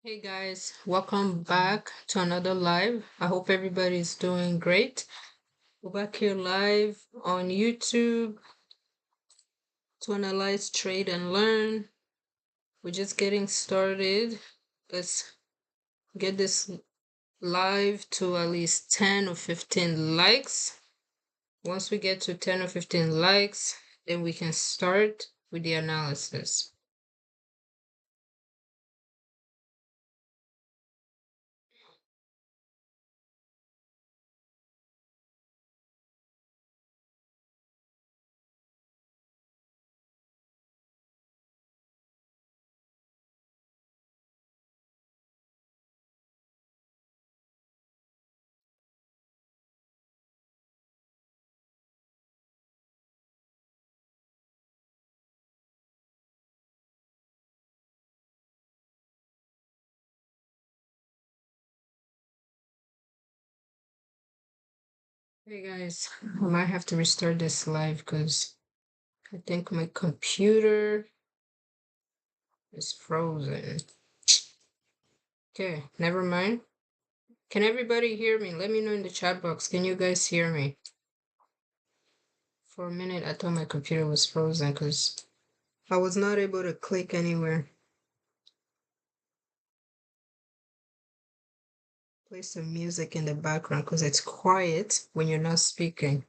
Hey guys, welcome back to another live. I hope everybody's doing great. We're back here live on YouTube to analyze, trade, and learn. We're just getting started. Let's get this live to at least 10 or 15 likes. Once we get to 10 or 15 likes, then we can start with the analysis. Hey guys, I might have to restart this live because I think my computer is frozen. Okay, never mind. Can everybody hear me? Let me know in the chat box. Can you guys hear me? For a minute, I thought my computer was frozen because I was not able to click anywhere. Play some music in the background because it's quiet when you're not speaking.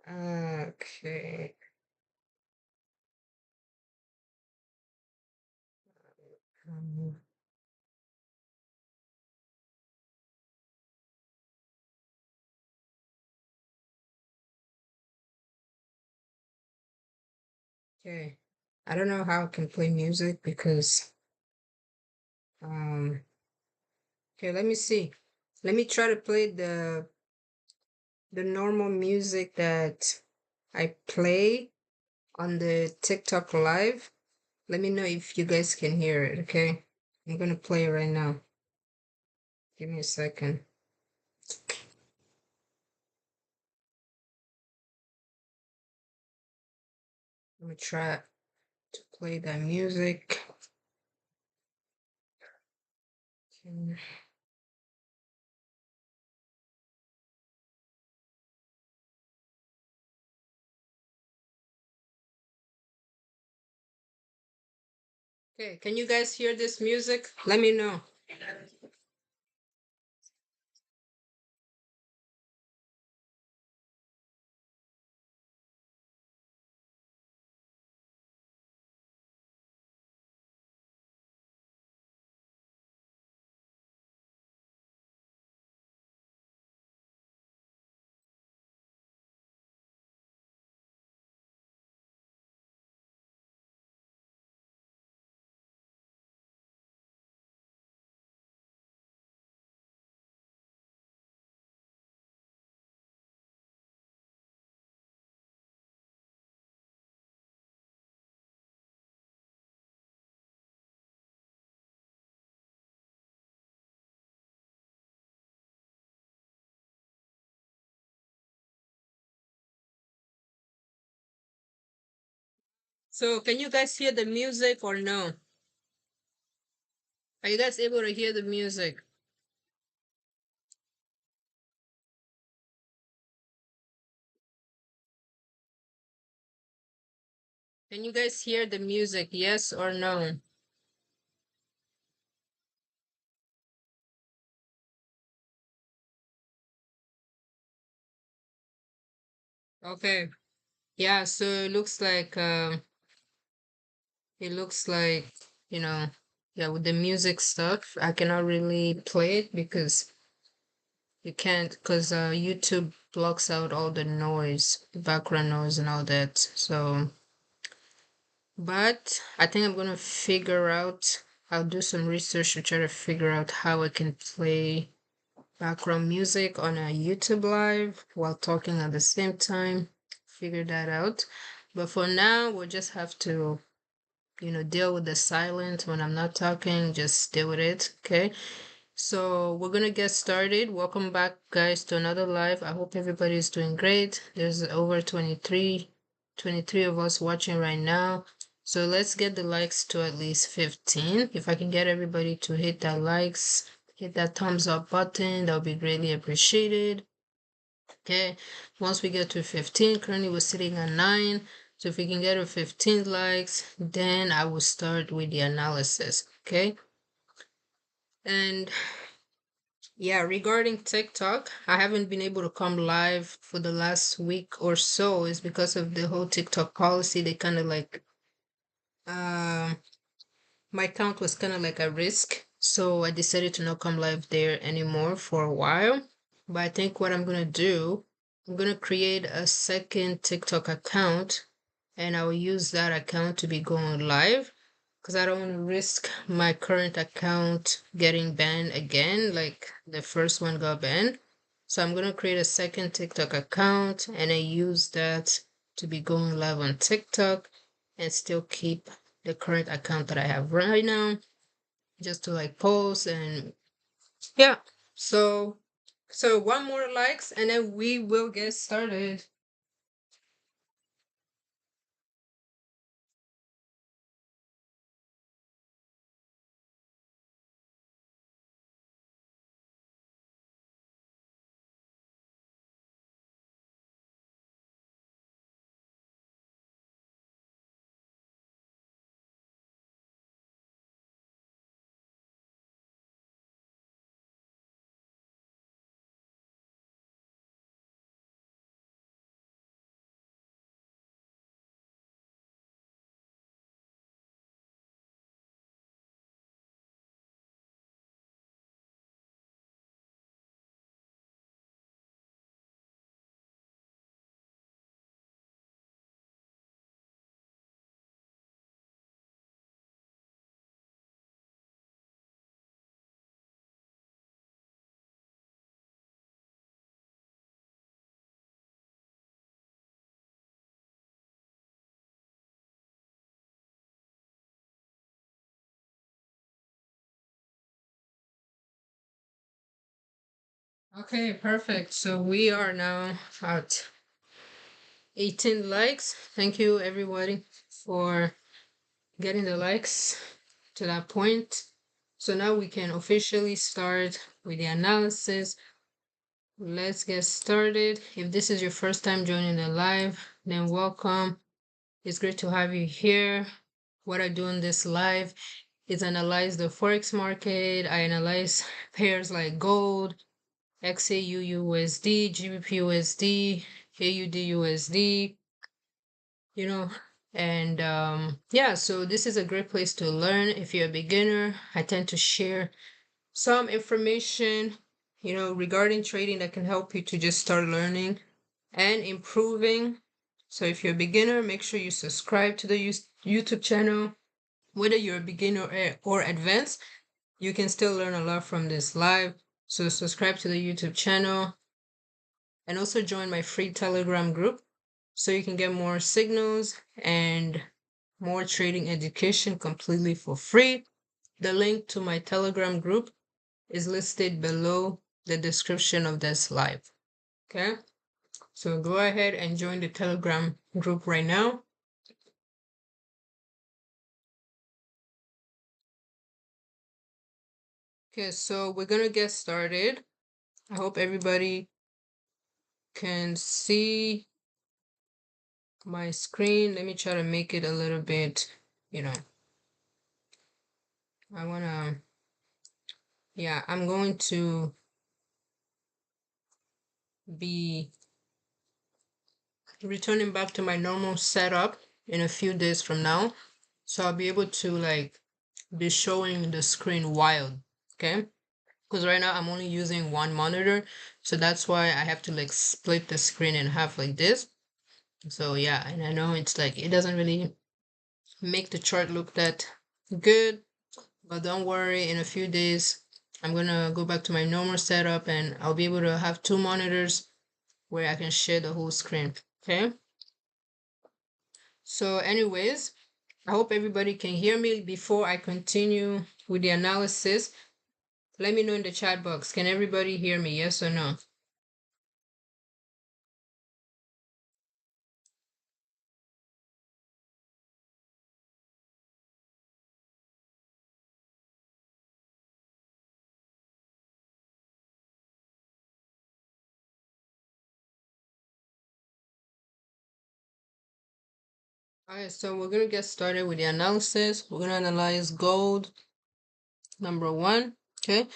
Okay. Um, okay. I don't know how I can play music because um okay, let me see. Let me try to play the normal music that I play on the TikTok live. Let me know if you guys can hear it, okay? I'm gonna play it right now. Give me a second. Let me try to play that music. Okay, can you guys hear this music? Let me know. So, can you guys hear the music or no? Are you guys able to hear the music? Can you guys hear the music? Yes or no? Okay. Yeah, so it looks like, you know, yeah, with the music stuff, I cannot really play it because you can't, because YouTube blocks out all the noise, the background noise and all that. So, but I think I'm gonna figure out, I'll do some research to try to figure out how I can play background music on a YouTube live while talking at the same time. Figure that out. But for now, we'll just have to deal with the silence when I'm not talking, just deal with it, okay? So we're gonna get started. Welcome back, guys, to another live. I hope everybody's doing great. There's over 23 of us watching right now. So let's get the likes to at least 15. If I can get everybody to hit that likes, hit that thumbs up button, that would be greatly appreciated. Okay, once we get to 15, currently we're sitting at 9. So if we can get to 15 likes, then I will start with the analysis. Okay, and yeah, regarding TikTok, I haven't been able to come live for the last week or so. It's because of the whole TikTok policy. They kind of like, um, my account was kind of like a risk. So I decided to not come live there anymore for a while. But I think what I'm gonna do, I'm gonna create a second TikTok account and I will use that account to be going live because I don't want to risk my current account getting banned again, like the first one got banned. So I'm gonna create a second TikTok account and I use that to be going live on TikTok and still keep the current account that I have right now just to like post and yeah. So one more likes and then we will get started. Okay, perfect. So we are now at 18 likes. Thank you everybody for getting the likes to that point. So now we can officially start with the analysis. Let's get started. If this is your first time joining the live, then welcome. It's great to have you here. What I do in this live is analyze the Forex market. I analyze pairs like gold, XAUUSD, GBPUSD, AUDUSD, you know, and yeah, so this is a great place to learn. If you're a beginner, I tend to share some information, regarding trading that can help you to just start learning and improving. So if you're a beginner, make sure you subscribe to the YouTube channel. Whether you're a beginner or advanced, you can still learn a lot from this live. So subscribe to the YouTube channel and also join my free Telegram group so you can get more signals and more trading education completely for free. The link to my Telegram group is listed below the description of this live. Okay, so go ahead and join the Telegram group right now. Okay, so we're gonna get started. I hope everybody can see my screen. Let me try to make it a little bit, I wanna, yeah, I'm going to be returning back to my normal setup in a few days from now. So I'll be able to like be showing the screen wild, okay? Because right now I'm only using one monitor, so that's why I have to like split the screen in half like this. So yeah, and I know it's like it doesn't really make the chart look that good, but don't worry, in a few days I'm gonna go back to my normal setup and I'll be able to have two monitors where I can share the whole screen, okay? So anyways, I hope everybody can hear me. Before I continue with the analysis, let me know in the chat box. Can everybody hear me? Yes or no? All right, so we're gonna get started with the analysis. We're gonna analyze gold number one. Okay,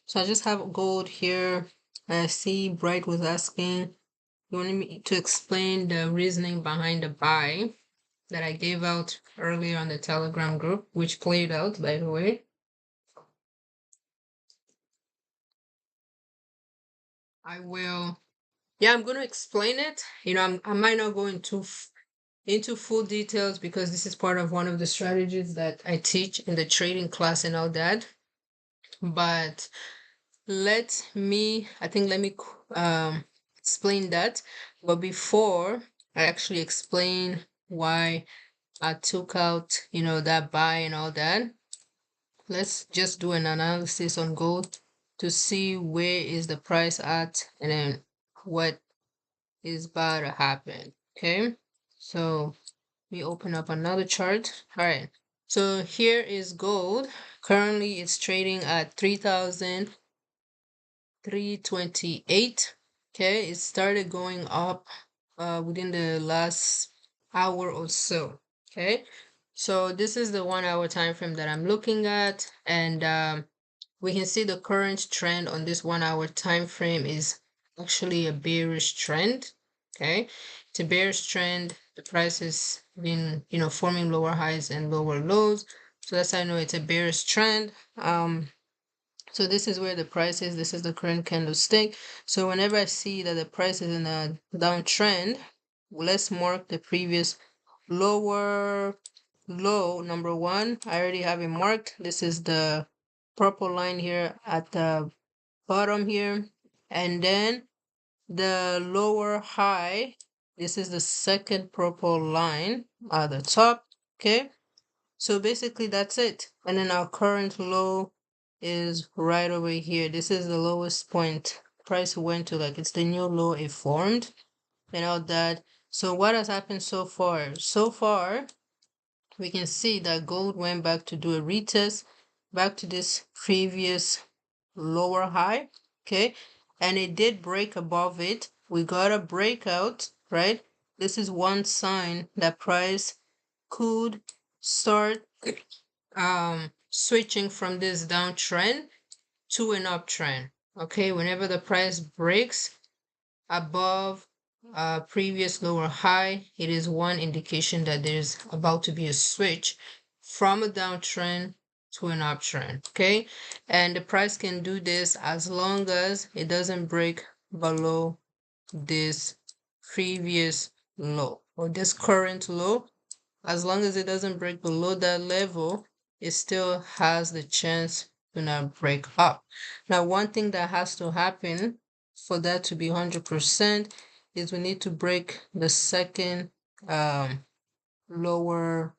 so I just have gold here. I see Bright was asking, you wanted me to explain the reasoning behind the buy that I gave out earlier on the Telegram group, which played out, by the way. I will, yeah, I'm going to explain it. I might not go into full details because this is part of one of the strategies that I teach in the trading class and all that. But let me explain that. But before I actually explain why I took out, that buy and all that, let's just do an analysis on gold to see where is the price at and then what is about to happen. Okay, so we open up another chart. All right, so here is gold. Currently it's trading at 3,328. Okay, it started going up within the last hour or so. Okay, so this is the 1 hour time frame that I'm looking at, and we can see the current trend on this 1 hour time frame is actually a bearish trend. Okay, it's a bearish trend. The price has been, forming lower highs and lower lows, so that's how I know it's a bearish trend. So this is where the price is. This is the current candlestick. So whenever I see that the price is in a downtrend, let's mark the previous lower low, number one. I already have it marked. This is the purple line here at the bottom here. And then the lower high, this is the second purple line at the top. Okay. So basically that's it. And then our current low is right over here. This is the lowest point price went to, like it's the new low it formed and all that. So what has happened so far? So far, we can see that gold went back to do a retest back to this previous lower high. Okay, and it did break above it. We got a breakout, right? This is one sign that price could start switching from this downtrend to an uptrend. Okay, whenever the price breaks above previous lower high, it is one indication that there's about to be a switch from a downtrend to an uptrend. Okay, and the price can do this as long as it doesn't break below this previous low or this current low. As long as it doesn't break below that level, it still has the chance to not break up. Now, one thing that has to happen for that to be 100% is we need to break the second lower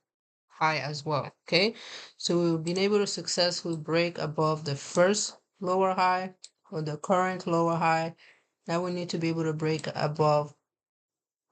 high as well. Okay, so we've been able to successfully break above the first lower high or the current lower high. Now we need to be able to break above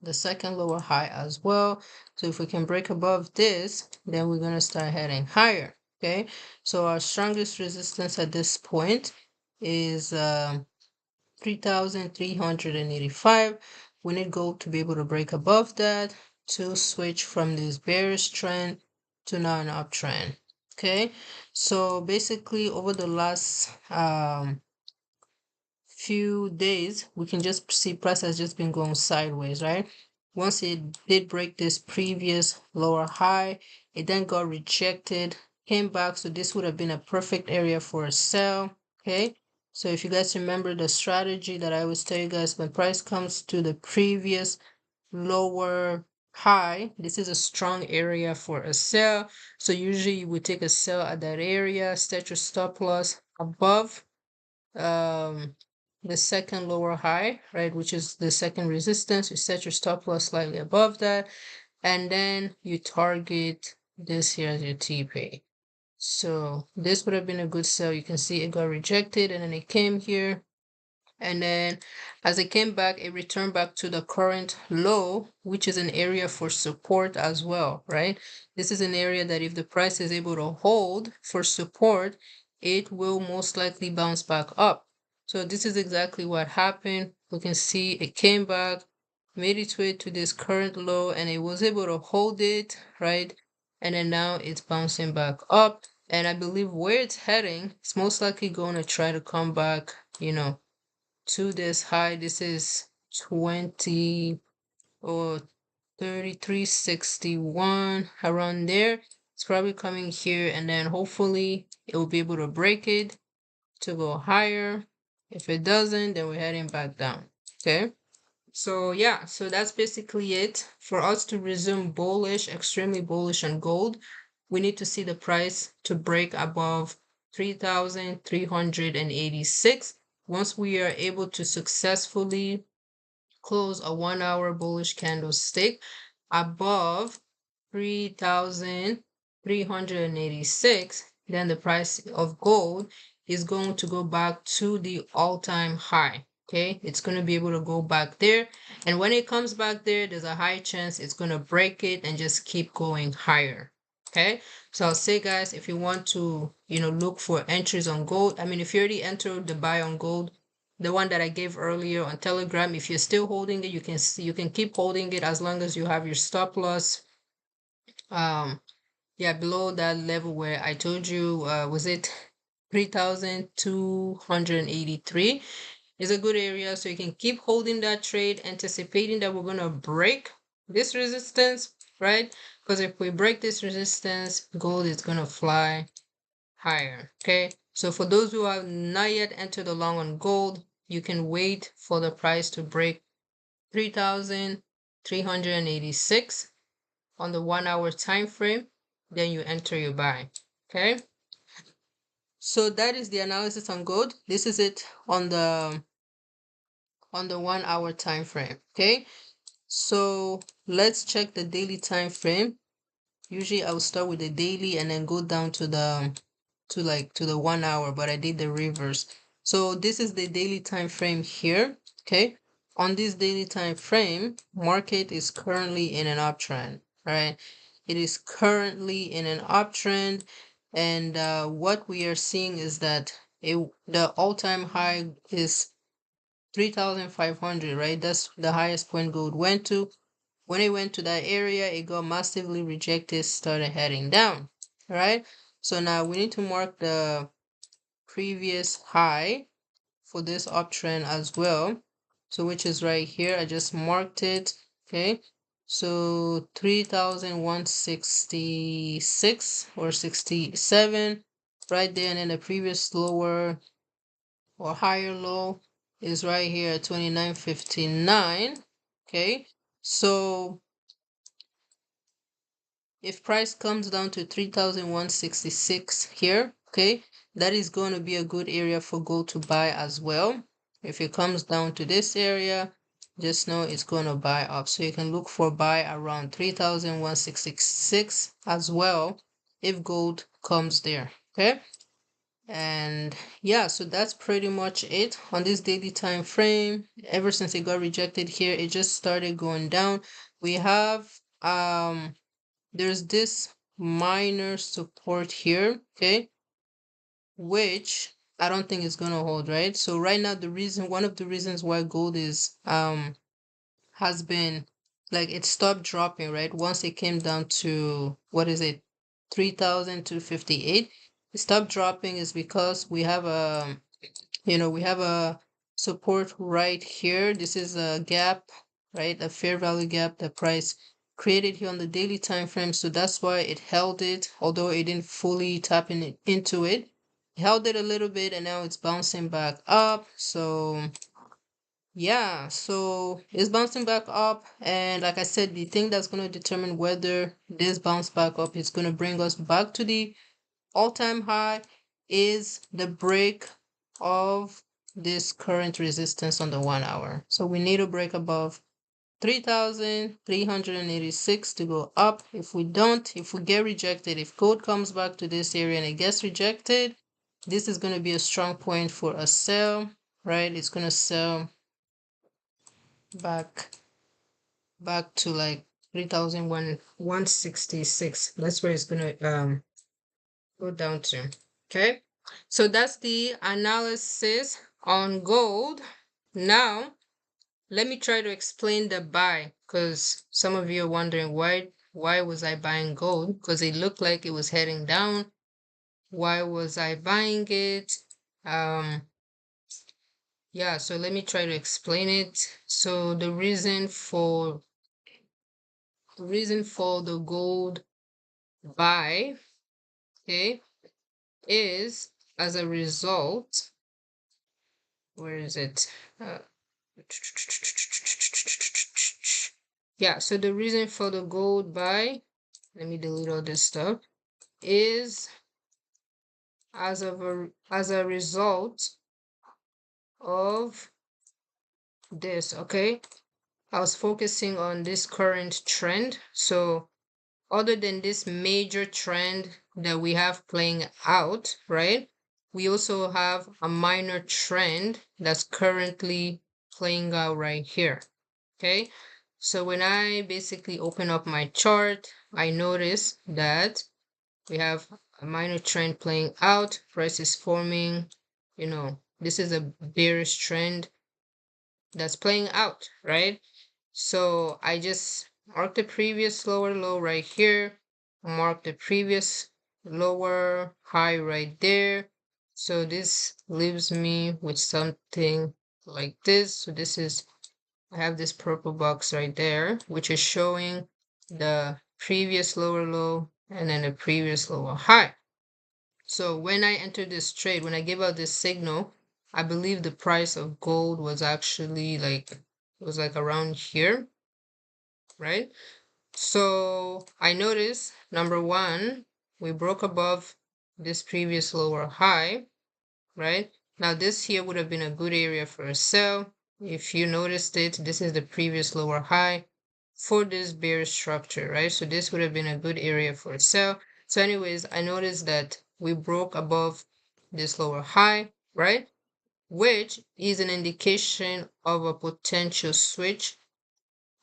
the second lower high as well. So if we can break above this, then we're going to start heading higher. Okay, so our strongest resistance at this point is 3,385. We need gold to be able to break above that to switch from this bearish trend to now an uptrend. Okay, so basically over the last few days, we can just see price has just been going sideways, right? Once it did break this previous lower high, it then got rejected, came back. So this would have been a perfect area for a sell. Okay. So if you guys remember the strategy that I always tell you guys, when price comes to the previous lower high, this is a strong area for a sell. So usually you would take a sell at that area, set your stop loss above um the second lower high, right, which is the second resistance. You set your stop loss slightly above that, and then you target this here as your TP. So this would have been a good sell. You can see it got rejected and then it came here, and then as it came back, it returned back to the current low, which is an area for support as well, right? This is an area that if the price is able to hold for support, it will most likely bounce back up. So this is exactly what happened. We can see it came back, made its way to this current low, and it was able to hold it, right? And then now it's bouncing back up. And I believe where it's heading, it's most likely going to try to come back, to this high. This is 20 or 33.61, around there. It's probably coming here, and then hopefully it will be able to break it to go higher. If it doesn't, then we're heading back down. Okay. So yeah, so that's basically it. For us to resume bullish, extremely bullish on gold, we need to see the price to break above 3,386. Once we are able to successfully close a 1 hour bullish candlestick above 3,386, then the price of gold is going to go back to the all-time high. Okay, it's going to be able to go back there. And when it comes back there, there's a high chance it's going to break it and just keep going higher. Okay, so I'll say, guys, if you want to, look for entries on gold, I mean, if you already entered the buy on gold, the one that I gave earlier on Telegram, if you're still holding it, you can keep holding it as long as you have your stop loss yeah, below that level where I told you, was it 3,283, is a good area. So you can keep holding that trade, anticipating that we're going to break this resistance, right? Because if we break this resistance, gold is going to fly higher. Okay. So for those who have not yet entered the long on gold, you can wait for the price to break 3,386 on the 1 hour time frame, then you enter your buy. Okay, so that is the analysis on gold. This is it on the 1 hour time frame. Okay, so let's check the daily time frame. Usually I'll start with the daily and then go down to the 1 hour, but I did the reverse. So this is the daily time frame here. Okay, on this daily time frame, market is currently in an uptrend, right? It is currently in an uptrend, and what we are seeing is that the all-time high is 3,500, right? That's the highest point gold went to. When it went to that area, it got massively rejected, started heading down, right? So now we need to mark the previous high for this uptrend as well. So which is right here. I just marked it. Okay. So 3,166 or 67 right there. And then the previous lower or higher low is right here at 29.59. Okay. So if price comes down to 3,166 here, okay, that is going to be a good area for gold to buy as well. If it comes down to this area, just know it's going to buy up. So you can look for buy around 3,166 as well if gold comes there, okay? And yeah, so that's pretty much it on this daily time frame. Ever since it got rejected here, it just started going down. We have there's this minor support here, okay, which I don't think is gonna hold, right? So right now, one of the reasons why gold is has been like it stopped dropping, right? Once it came down to what is it, 3,258, it stopped dropping is because we have a support right here. This is a gap, right? A fair value gap the price created here on the daily time frame. So that's why it held it, although it didn't fully tap into it. It held it a little bit and now it's bouncing back up. So yeah, so it's bouncing back up. And like I said, the thing that's going to determine whether this bounce back up is going to bring us back to the all-time high is the break of this current resistance on the 1 hour. So we need to break above 3,386 to go up. If we don't, if we get rejected, if gold comes back to this area and it gets rejected, this is going to be a strong point for a sell, right? It's going to sell back to like 3,166. That's where it's going to go down to. Okay, so that's the analysis on gold. Now let me try to explain the buy, because some of you are wondering why was I buying gold? Because it looked like it was heading down. Why was I buying it? Yeah, so let me try to explain it. So the reason for the gold buy, okay, is as a result. Where is it? Uh, yeah, so the reason for the gold buy, let me delete all this stuff, is as a result of this, okay? I was focusing on this current trend. So other than this major trend that we have playing out, right? We also have a minor trend that's currently playing out right here. Okay. So when I basically open up my chart, I notice that we have a minor trend playing out. Price is forming, this is a bearish trend that's playing out, right? So I just mark the previous lower low right here, mark the previous lower high right there. So this leaves me with something like this. So I have this purple box right there, which is showing the previous lower low and then the previous lower high. So when I entered this trade, when I gave out this signal, I believe the price of gold was actually like around here, right? So I noticed, number one, we broke above this previous lower high, right? Now this here would have been a good area for a sell. If you noticed it, this is the previous lower high for this bear structure, right? So this would have been a good area for a sell. So anyways, I noticed that we broke above this lower high, right? Which is an indication of a potential switch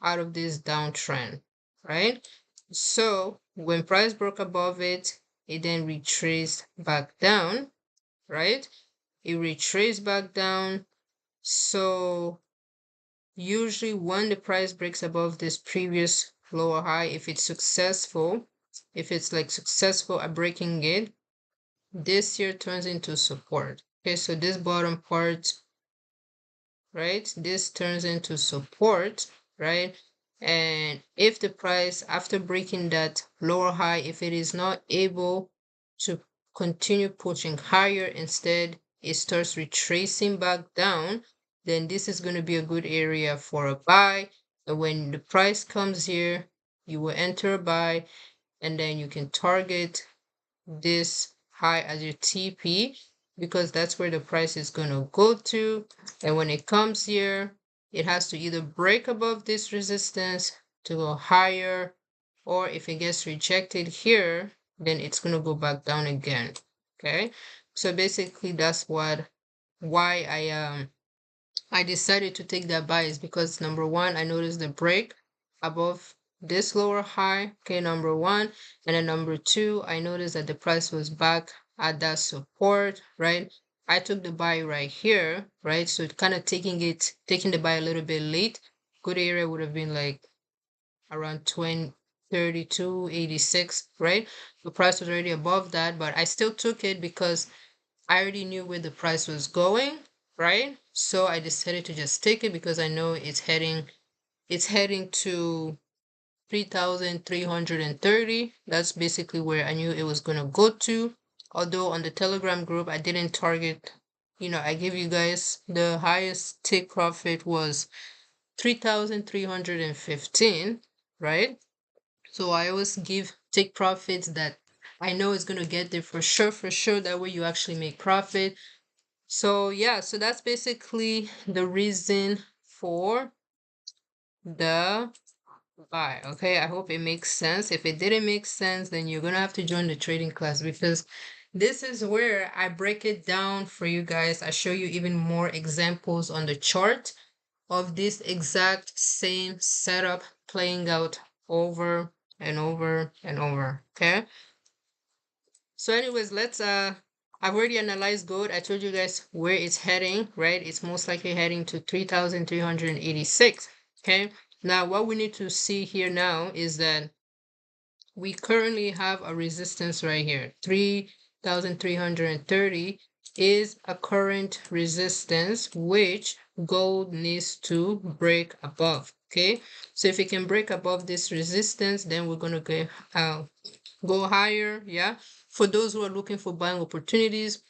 out of this downtrend, right? So when price broke above it, it then retraced back down, right? It retraced back down. So usually when the price breaks above this previous lower high, if it's successful at breaking it, this here turns into support. Okay, so this bottom part, right? This turns into support, right? And if the price, after breaking that lower high, if it is not able to continue pushing higher, instead it starts retracing back down, then this is going to be a good area for a buy. And when the price comes here, you will enter a buy, and then you can target this high as your TP, because that's where the price is going to go to. And when it comes here, it has to either break above this resistance to go higher, or if it gets rejected here, then it's going to go back down again. Okay, so basically that's why I decided to take that buy, is because number one, I noticed the break above this lower high, okay, number one. And then number two, I noticed that the price was back at that support, right? I took the buy right here, right? So kind of taking the buy a little bit late. Good area would have been like around 32.86, right? The price was already above that, but I still took it because I already knew where the price was going, right? So I decided to just take it because I know it's heading to 3,330. That's basically where I knew it was going to go to. Although on the Telegram group I didn't target, I gave you guys the highest take profit was 3,315, right? So I always take profits that I know is going to get there for sure, for sure. That way you actually make profit. So yeah, so that's basically the reason for the buy. Okay, I hope it makes sense. If it didn't make sense, then you're gonna have to join the trading class, because this is where I break it down for you guys. I show you even more examples on the chart of this exact same setup playing out over and over and over. Okay. So anyways, I've already analyzed gold. I told you guys where it's heading, right? It's most likely heading to 3,386. Okay. Now, what we need to see here now is that we currently have a resistance right here. 3,330 is a current resistance which gold needs to break above. Okay. So if it can break above this resistance, then we're going to go higher. Yeah. For those who are looking for buying opportunities,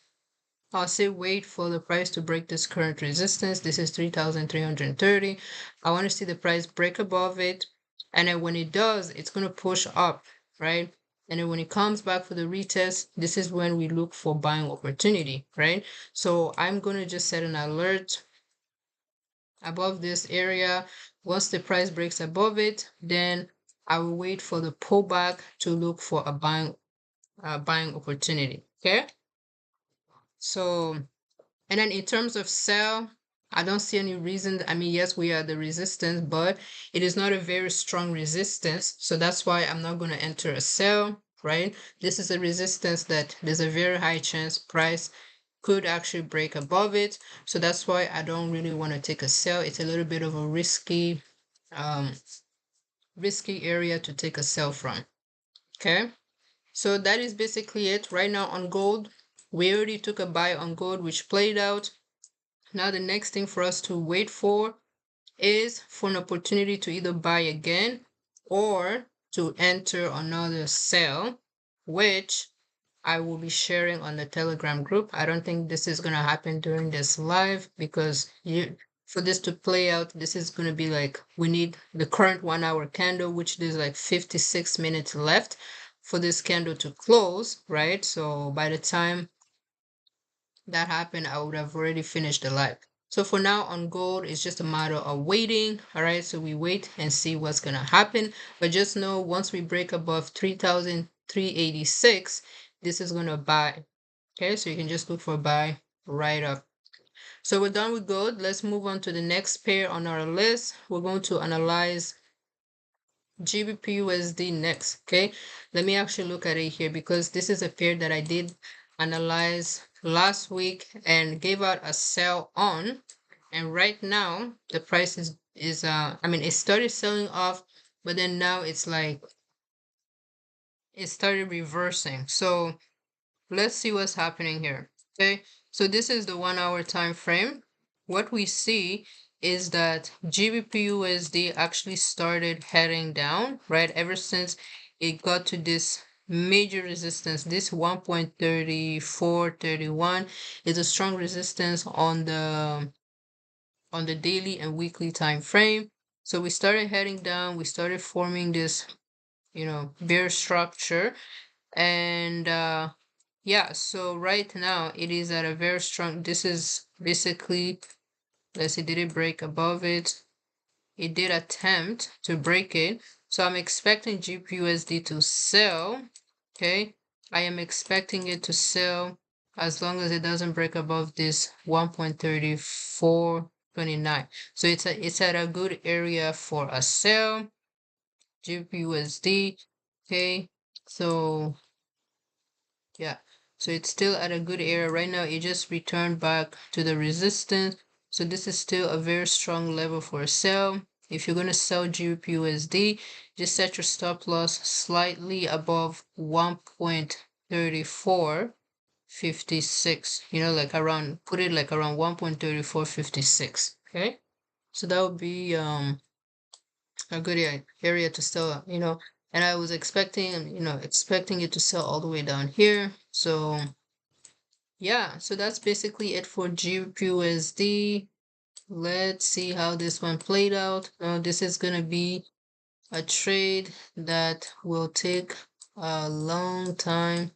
I'll say wait for the price to break this current resistance. This is 3,330. I want to see the price break above it. And then when it does, it's going to push up, right? And then when it comes back for the retest, this is when we look for buying opportunity, right? So I'm going to just set an alert above this area. Once the price breaks above it, then I will wait for the pullback to look for a buying opportunity. Okay. So, and then in terms of sell, I don't see any reason. I mean, yes, we are the resistance, but it is not a very strong resistance. So that's why I'm not going to enter a sell, right? This is a resistance that there's a very high chance price could actually break above it. So that's why I don't really want to take a sell. It's a little bit of a um, risky area to take a sell from. Okay. So that is basically it right now on gold. We already took a buy on gold, which played out. Now the next thing for us to wait for is for an opportunity to either buy again or to enter another sell, which I will be sharing on the Telegram group. I don't think this is going to happen during this live because for this to play out, this is going to be like we need the current 1 hour candle, which there's like 56 minutes left for this candle to close, right? So by the time that happened, I would have already finished the live. So for now on gold, it's just a matter of waiting. All right, so we wait and see what's gonna happen. But just know once we break above 3,386, this is gonna buy. Okay, so you can just look for buy right up. So we're done with gold. Let's move on to the next pair on our list. We're going to analyze GBP/USD next. Okay, let me actually look at it here because this is a pair that I did analyze last week and gave out a sell on, and right now the price is I mean it started selling off, but then now it's like it started reversing. So let's see what's happening here. Okay, so this is the 1 hour time frame. What we see is that GBP/USD actually started heading down, right? Ever since it got to this major resistance, this 1.3431 is a strong resistance on the daily and weekly time frame. So we started heading down, we started forming this, bear structure, and yeah, so right now it is at a very strong, this is basically, let's see, did it break above it? It did attempt to break it. So I'm expecting GBP/USD to sell. Okay, I am expecting it to sell as long as it doesn't break above this 1.3429. So it's at a good area for a sell. GBP/USD. Okay, so yeah, so it's still at a good area right now. It just returned back to the resistance. So this is still a very strong level for a sell. If you're going to sell GBP/USD, just set your stop loss slightly above 1.3456. Like around, put it like around 1.3456. Okay, so that would be a good area to sell, and I was expecting it to sell all the way down here. So yeah, so that's basically it for GBP/USD. Let's see how this one played out. This is gonna be a trade that will take a long time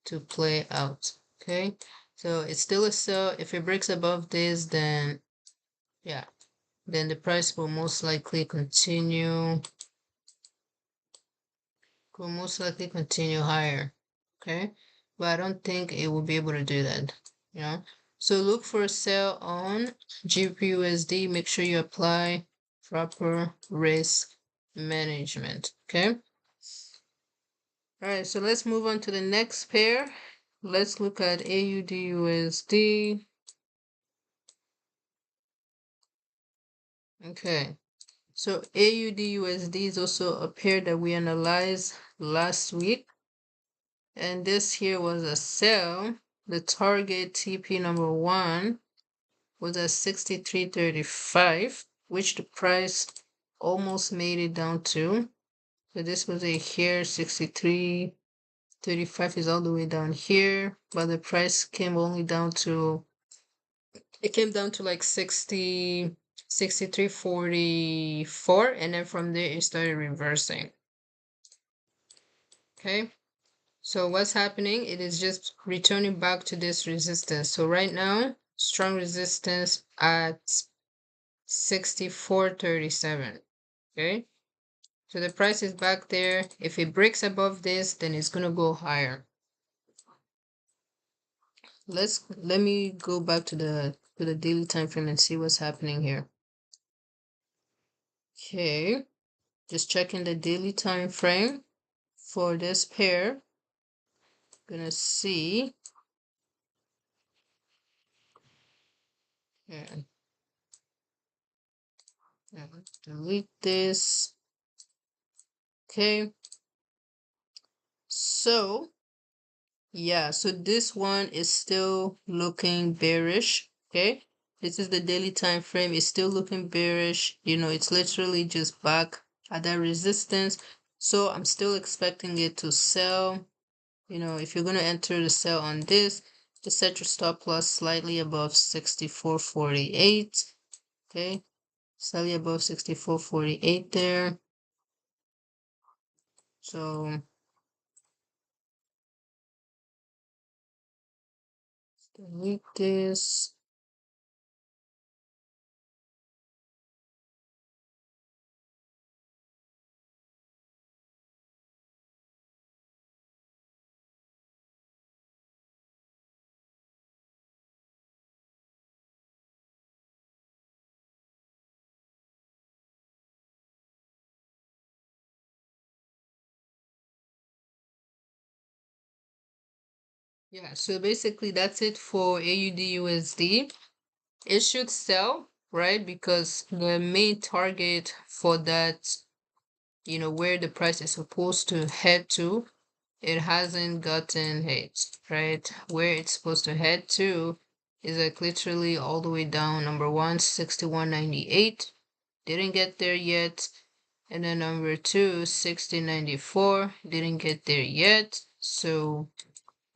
to play out. Okay, so it's still a sell. If it breaks above this, then yeah, then the price will most likely continue higher. Okay, but I don't think it will be able to do that. So look for a sell on GBP/USD. Make sure you apply proper risk management. Okay, all right, so let's move on to the next pair. let's look at AUD/USD. Okay, so AUD/USD is also a pair that we analyzed last week, and this here was a sell. The target TP number one was at 63.35, which the price almost made it down to. So this was a here, 63.35 is all the way down here, but the price came only down to, it came down to like 63.44, and then from there it started reversing. Okay, so what's happening? It is just returning back to this resistance. So right now, strong resistance at 64.37. Okay, so the price is back there. If it breaks above this, then it's gonna go higher. Let me go back to the daily time frame and see what's happening here. Okay, just checking the daily time frame for this pair. Gonna see. Yeah. Delete this. Okay, so yeah, so this one is still looking bearish. Okay, this is the daily time frame. It's still looking bearish. You know, it's literally just back at that resistance. So I'm still expecting it to sell. You know, if you're going to enter the sell on this, just set your stop loss slightly above 64.48. Okay, slightly above 64.48 there. So delete this. Yeah, so basically that's it for AUD/USD. It should sell, right? Because the main target for that, you know, where the price is supposed to head to, it hasn't gotten hit, right? Where it's supposed to head to is like literally all the way down. Number one, 61.98. Didn't get there yet. And then number two, 60.94. Didn't get there yet. So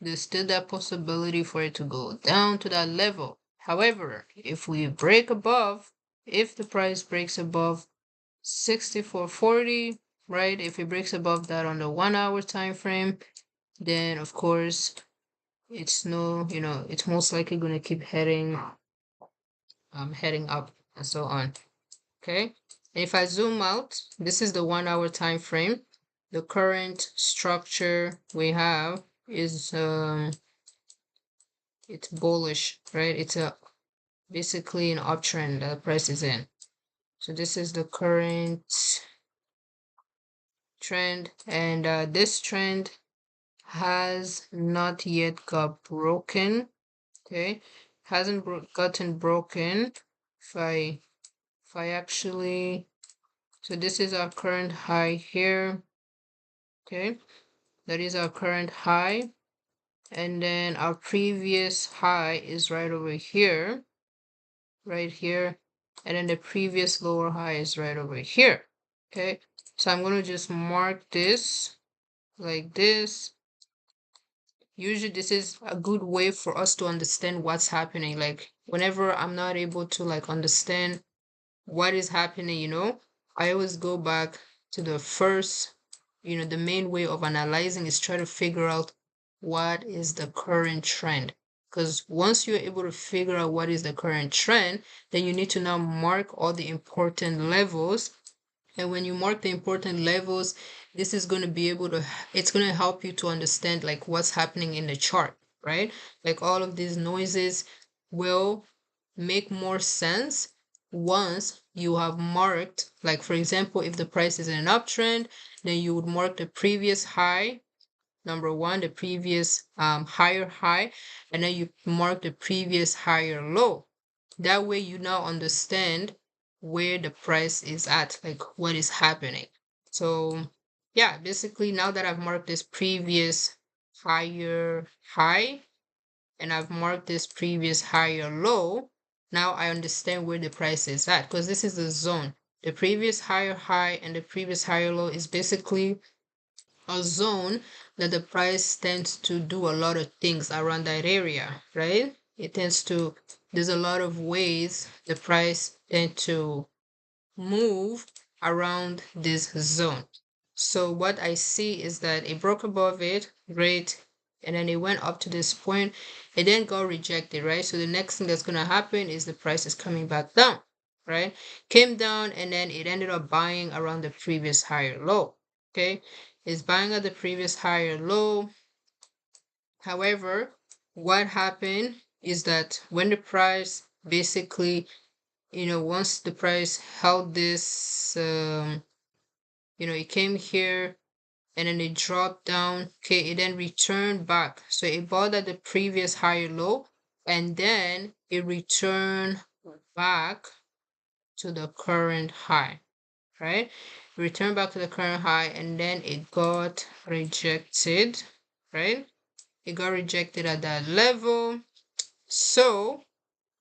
there's still that possibility for it to go down to that level. However, if we break above, if the price breaks above 64.40, right? If it breaks above that on the 1 hour time frame, then of course it's no, you know, it's most likely going to keep heading up and so on. Okay, and if I zoom out, this is the 1 hour time frame. The current structure we have is it's bullish, right? It's a basically an uptrend that the price is in. So this is the current trend, and this trend has not yet got broken. Okay, hasn't gotten broken. If I actually, so this is our current high here. Okay, that is our current high, and then our previous high is right over here, right here, and then the previous lower high is right over here. Okay, so I'm going to just mark this like this. Usually this is a good way for us to understand what's happening. Like whenever I'm not able to like understand what is happening, you know, I always go back to the first, you know, the main way of analyzing is try to figure out what is the current trend. Because once you're able to figure out what is the current trend, then you need to now mark all the important levels. And when you mark the important levels, this is going to be able to, it's going to help you to understand like what's happening in the chart, right? Like all of these noises will make more sense once you have marked, like for example, if the price is in an uptrend, then you would mark the previous high, number one, the previous higher high, and then you mark the previous higher low. That way you now understand where the price is at, like what is happening. So yeah, basically now that I've marked this previous higher high and I've marked this previous higher low, now I understand where the price is at, because this is the zone. The previous higher high and the previous higher low is basically a zone that the price tends to do a lot of things around that area, right? It tends to, there's a lot of ways the price tend to move around this zone. So what I see is that it broke above it, great, and then it went up to this point, it then got rejected, right? So the next thing that's going to happen is the price is coming back down, right? Came down and then it ended up buying around the previous higher low, okay? It's buying at the previous higher low. However, what happened is that when the price basically, once the price held this, it came here and then it dropped down. Okay, it then returned back. So it bought at the previous higher low and then it returned back to the current high, right? Returned back to the current high and then it got rejected, right? It got rejected at that level. So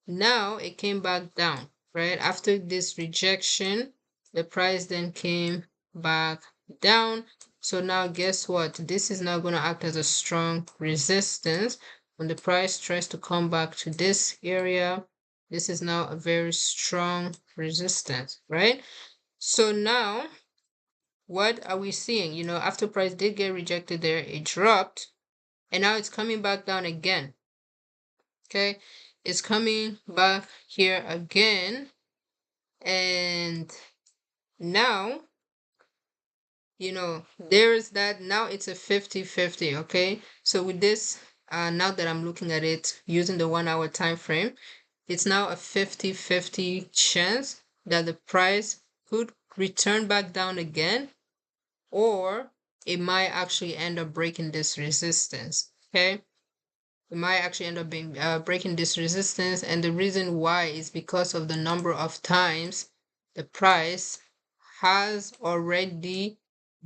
now it came back down, right? After this rejection, the price then came back down. So now guess what? This is now going to act as a strong resistance. When the price tries to come back to this area, this is now a very strong resistance, right? So now what are we seeing? After price did get rejected there, it dropped and now it's coming back down again. Okay, it's coming back here again, and now there's that. Now it's a 50-50. Okay, so with this, now that I'm looking at it using the 1 hour time frame, it's now a 50-50 chance that the price could return back down again, or it might actually end up breaking this resistance. Okay, it might actually end up being breaking this resistance, and the reason why is because of the number of times the price has already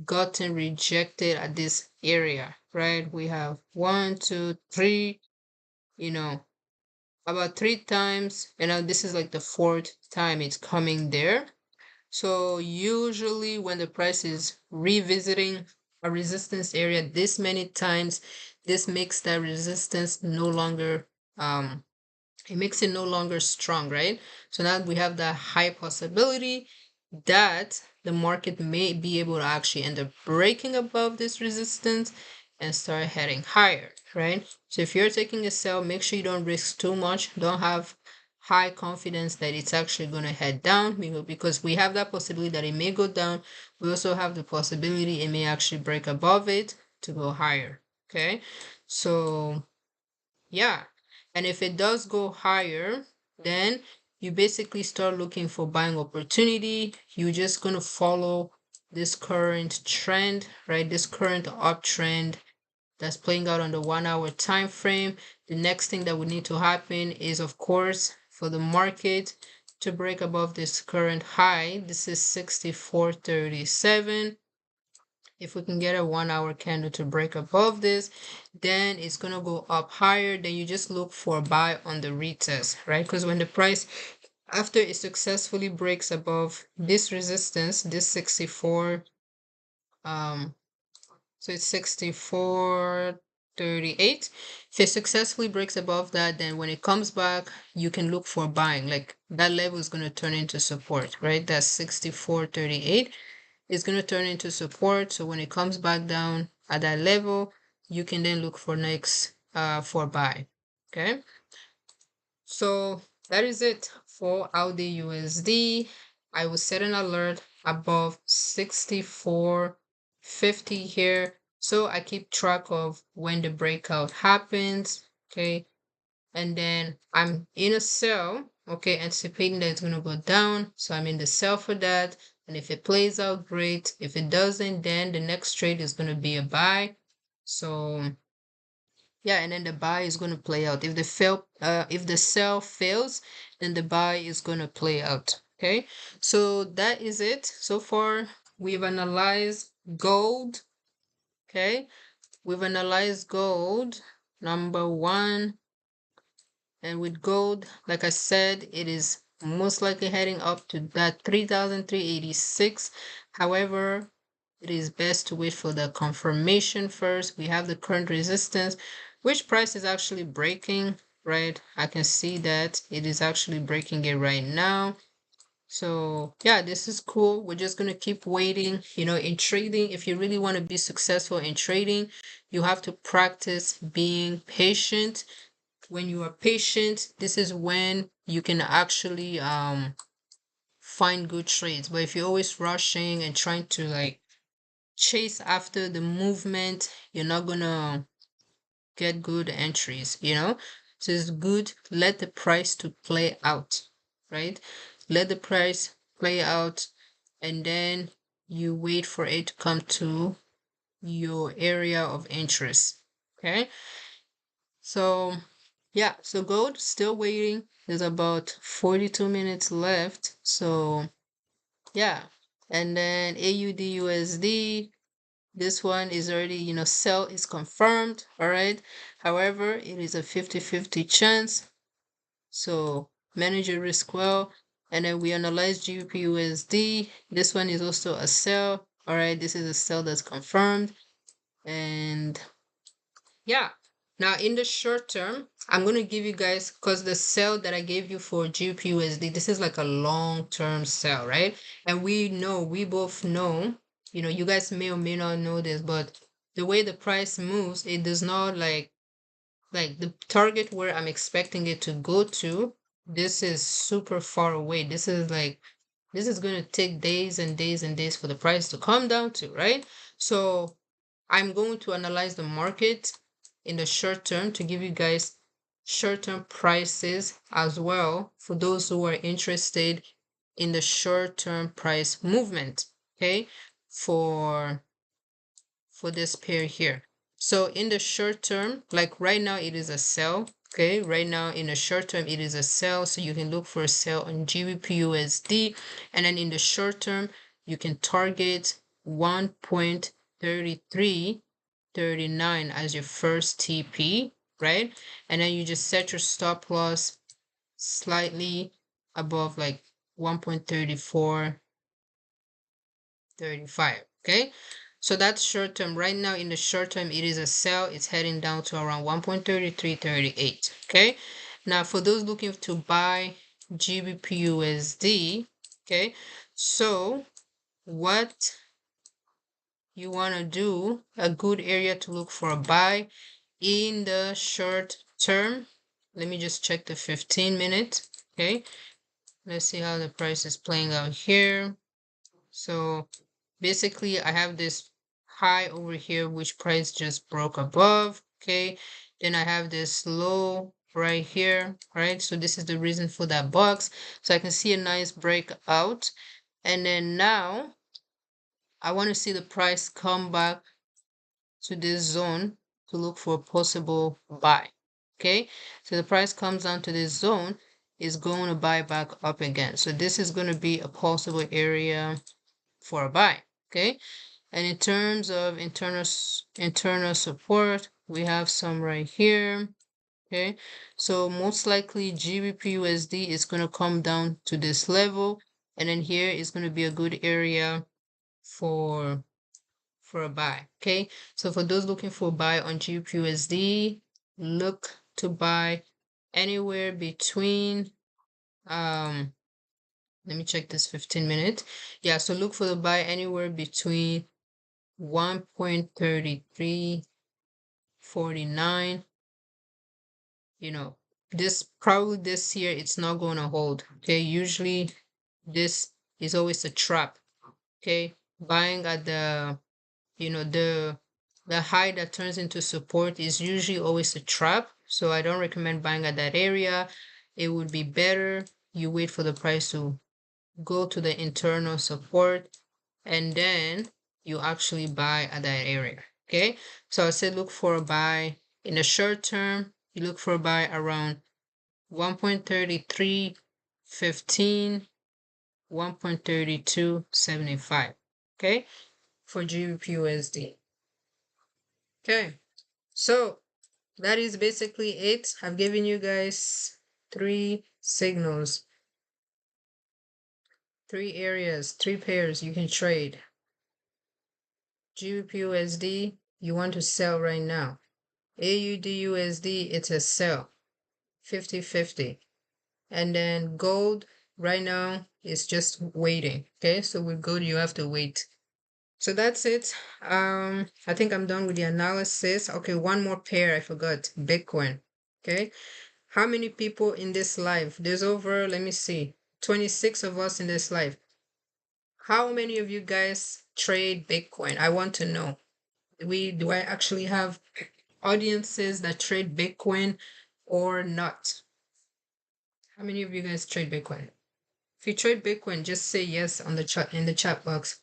gotten rejected at this area, right? We have 1, 2, 3, about 3 times, and now this is like the fourth time it's coming there. So usually when the price is revisiting a resistance area this many times, this makes that resistance no longer, it makes it no longer strong, right? So now we have that high possibility that the market may be able to actually end up breaking above this resistance and start heading higher, right? So if you're taking a sell, make sure you don't risk too much. Don't have high confidence that it's actually going to head down, because we have that possibility that it may go down. We also have the possibility it may actually break above it to go higher. Okay, so yeah, and if it does go higher, then you basically start looking for buying opportunity. You're just going to follow this current trend, right? This current uptrend that's playing out on the 1 hour time frame. The next thing that would need to happen is, of course, for the market to break above this current high. This is 64.37. If we can get a 1 hour candle to break above this, then it's going to go up higher. Then you just look for a buy on the retest, right? Because when the price, after it successfully breaks above this resistance, this 64, so it's 64.38. If it successfully breaks above that, then when it comes back, you can look for buying. Like that level is going to turn into support, right? That's 64.38. It's going to turn into support. So when it comes back down at that level, you can then look for next for buy. Okay. So that is it for Audi USD. I will set an alert above 64.50 here. So I keep track of when the breakout happens. Okay. And then I'm in a sell, okay, anticipating that it's going to go down. So I'm in the sell for that. And if it plays out, great. If it doesn't, then the next trade is going to be a buy. So yeah, and then the buy is going to play out. If the sell fails, then the buy is going to play out. Okay, so that is it. So far, we've analyzed gold. Okay, we've analyzed gold number one. And with gold, like I said, it is most likely heading up to that 3,386. However, it is best to wait for the confirmation first. We have the current resistance, which price is actually breaking, right? I can see that it is actually breaking it right now. So yeah, this is cool. We're just gonna keep waiting. In trading, if you really want to be successful in trading, you have to practice being patient. When you are patient, this is when you can actually find good trades. But if you're always rushing and trying to like chase after the movement, you're not gonna get good entries. So it's good, let the price to play out, right? Let the price play out, and then you wait for it to come to your area of interest. Okay, so yeah, so gold still waiting. There's about 42 minutes left. So yeah. And then AUD USD, this one is already, sell is confirmed. All right. However, it is a 50-50 chance. So manage your risk well. And then we analyze GBP USD. This one is also a sell. All right. This is a sell that's confirmed. And yeah. Now, in the short term, I'm going to give you guys, because the sell that I gave you for GPUSD, this is like a long-term sell, right? And we both know, you guys may or may not know this, but the way the price moves, it does not like the target where I'm expecting it to go to. This is super far away. This is going to take days and days and days for the price to come down to, right? So I'm going to analyze the market in the short term to give you guys short-term prices as well for those who are interested in the short-term price movement, okay, for this pair here. So in the short term, like right now it is a sell, okay? Right now in the short term it is a sell, so you can look for a sell on GBP USD, and then in the short term you can target 1.3339 as your first TP, right? And then you just set your stop loss slightly above like 1.3435, okay? So that's short term. Right now in the short term, it is a sell. It's heading down to around 1.3338, okay? Now for those looking to buy GBP USD, okay? So what you want to do, a good area to look for a buy in the short term. Let me just check the 15 minute, okay? Let's see how the price is playing out here. So basically I have this high over here which price just broke above, okay? Then I have this low right here, right? So this is the reason for that box. So I can see a nice breakout, and then now I want to see the price come back to this zone to look for a possible buy, okay? So the price comes down to this zone, is going to buy back up again. So this is going to be a possible area for a buy, okay? And in terms of internal support, we have some right here, okay? So most likely GBP USD is going to come down to this level, and then here is going to be a good area for a buy, okay? So for those looking for a buy on GBP USD, look to buy anywhere between let me check this 15 minute. Yeah, so look for the buy anywhere between 1.3349. This probably this year it's not going to hold, okay? Usually this is always a trap, okay? Buying at the the high that turns into support is usually always a trap, so I don't recommend buying at that area. It would be better you wait for the price to go to the internal support, and then you actually buy at that area, Okay, so I said look for a buy in the short term. You look for a buy around 1.3315, 1.3275. Okay, for GBP/USD. Okay, so that is basically it. I've given you guys 3 signals, 3 areas, 3 pairs you can trade. GBP/USD, you want to sell right now. AUD/USD, it's a sell, 50-50. And then gold right now is just waiting. Okay, so with gold you have to wait. So that's it. I think I'm done with the analysis. Okay, one more pair I forgot. Bitcoin. Okay, how many people in this live? There's over, let me see, 26 of us in this live. How many of you guys trade Bitcoin? I want to know. Do I actually have audiences that trade Bitcoin or not? How many of you guys trade Bitcoin? If you trade Bitcoin, just say yes on the chat, in the chat box.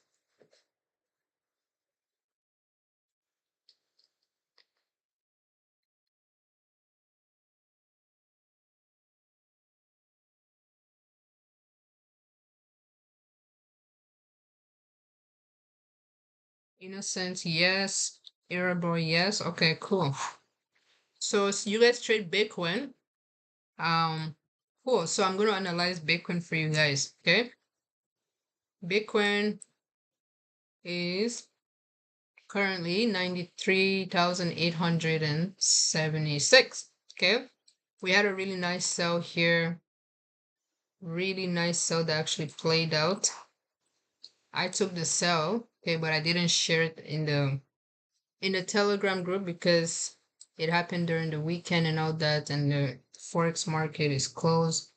Innocent, yes. Irabor, yes. Okay, cool. So you guys trade Bitcoin. Cool. So I'm going to analyze Bitcoin for you guys. Okay. Bitcoin is currently 93,876. Okay. We had a really nice sell here. Really nice sell that actually played out. I took the sell, okay, but I didn't share it in the Telegram group because it happened during the weekend and all that, and the Forex market is closed.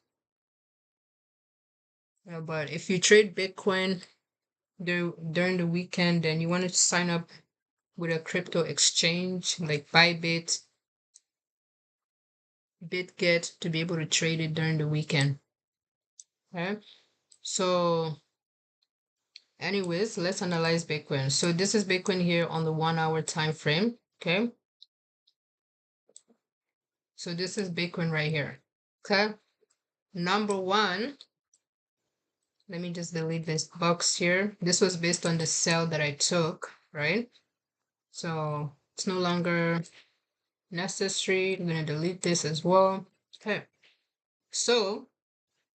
But if you trade Bitcoin during the weekend, then you wanted to sign up with a crypto exchange like Bybit, BitGet to be able to trade it during the weekend. Okay, so anyways, let's analyze Bitcoin. So this is Bitcoin here on the 1 hour time frame. Okay, so this is Bitcoin right here. Okay, number one, let me just delete this box here. This was based on the sell that I took, right? So it's no longer necessary. I'm going to delete this as well. Okay, so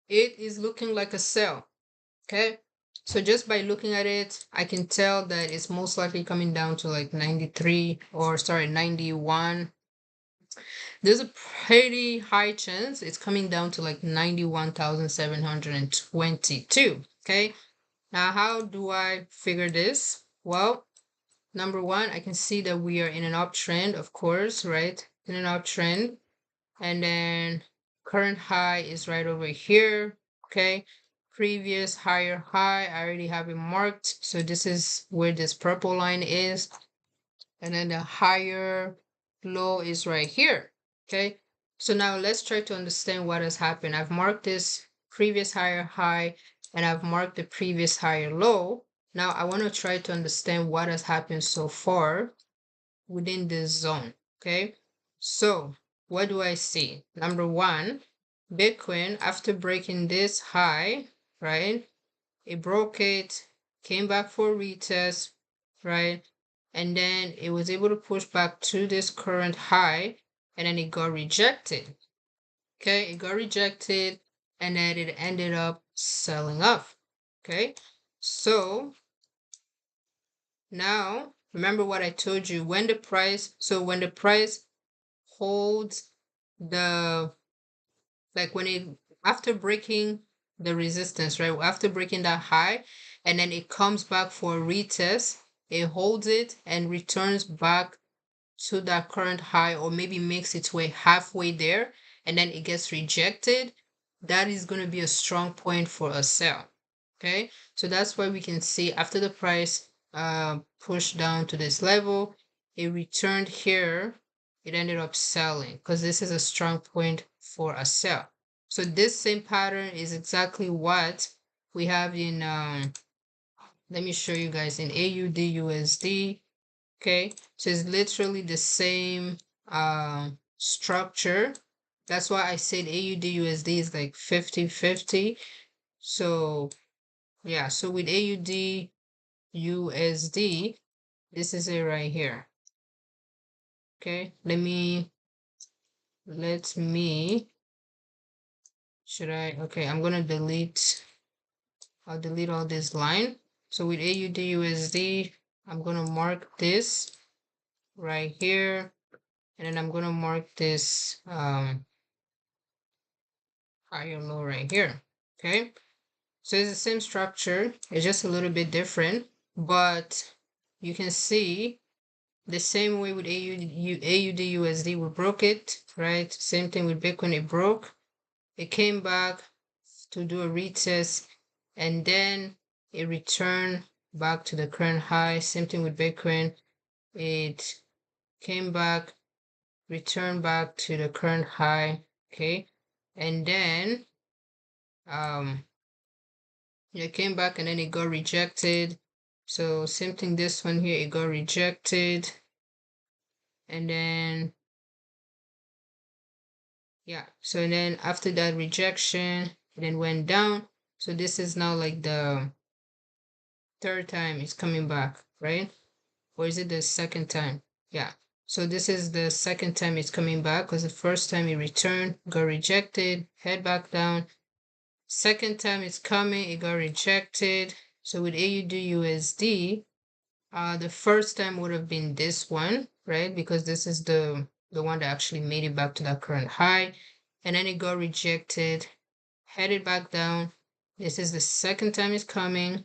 it is looking like a sell. Okay, so just by looking at it, I can tell that it's most likely coming down to like 93, or sorry, 91. There's a pretty high chance it's coming down to like 91,722. Okay, now how do I figure this? Well, number one, I can see that we are in an uptrend, of course, right? In an uptrend. And then current high is right over here. Okay, previous higher high, I already have it marked, so this is where this purple line is, and then the higher low is right here. Okay, so now let's try to understand what has happened. I've marked this previous higher high and I've marked the previous higher low. Now I want to try to understand what has happened so far within this zone. Okay, so what do I see? Number one, Bitcoin, after breaking this high, right? It broke it, came back for a retest, right? And then it was able to push back to this current high, and then it got rejected. Okay, it got rejected, and then it ended up selling off. Okay, so now remember what I told you, when the price holds the, like when it, after breaking the resistance, right? After breaking that high, and then it comes back for a retest, it holds it and returns back to that current high, or maybe makes its way halfway there, and then it gets rejected. That is going to be a strong point for a sell. Okay, so that's why we can see after the price pushed down to this level, it returned here, it ended up selling because this is a strong point for a sell. So this same pattern is exactly what we have in let me show you guys in AUD USD. Okay, so it's literally the same structure. That's why I said AUD USD is like 50-50. So yeah, so with AUD USD, this is it right here. Okay, let me okay, I'm gonna I'll delete all this line. So with AUD USD, I'm gonna mark this right here, and then I'm gonna mark this high or low right here. Okay, so it's the same structure, it's just a little bit different, but you can see the same way with AUD USD, we broke it, right? Same thing with Bitcoin, it broke, it came back to do a retest, and then it returned back to the current high. Same thing with Bitcoin, it came back, returned back to the current high, okay, and then it came back and then it got rejected. So same thing, this one here, it got rejected, and then yeah, so and then after that rejection, it then went down. So this is now like the third time it's coming back, right? Or is it the second time? Yeah, so this is the second time it's coming back, because the first time it returned, got rejected, head back down. Second time it's coming, it got rejected. So with AUD USD, the first time would have been this one, right? Because this is the one that actually made it back to that current high, and then it got rejected, headed back down. This is the second time it's coming,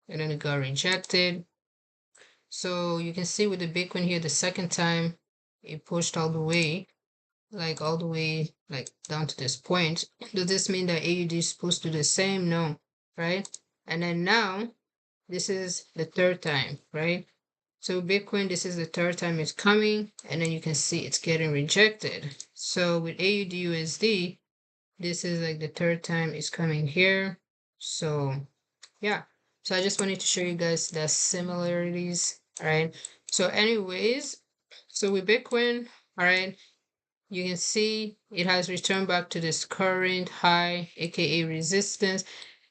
and then it got rejected. So you can see with the Bitcoin here, the second time it pushed all the way, like all the way like down to this point. Does this mean that AUD is supposed to do the same? No, right? And then now this is the third time, right? So Bitcoin, this is the third time it's coming, and then you can see it's getting rejected. So with AUD USD, this is like the third time it's coming here. So yeah, so I just wanted to show you guys the similarities. All right, so anyways, so with Bitcoin, all right, you can see it has returned back to this current high, aka resistance,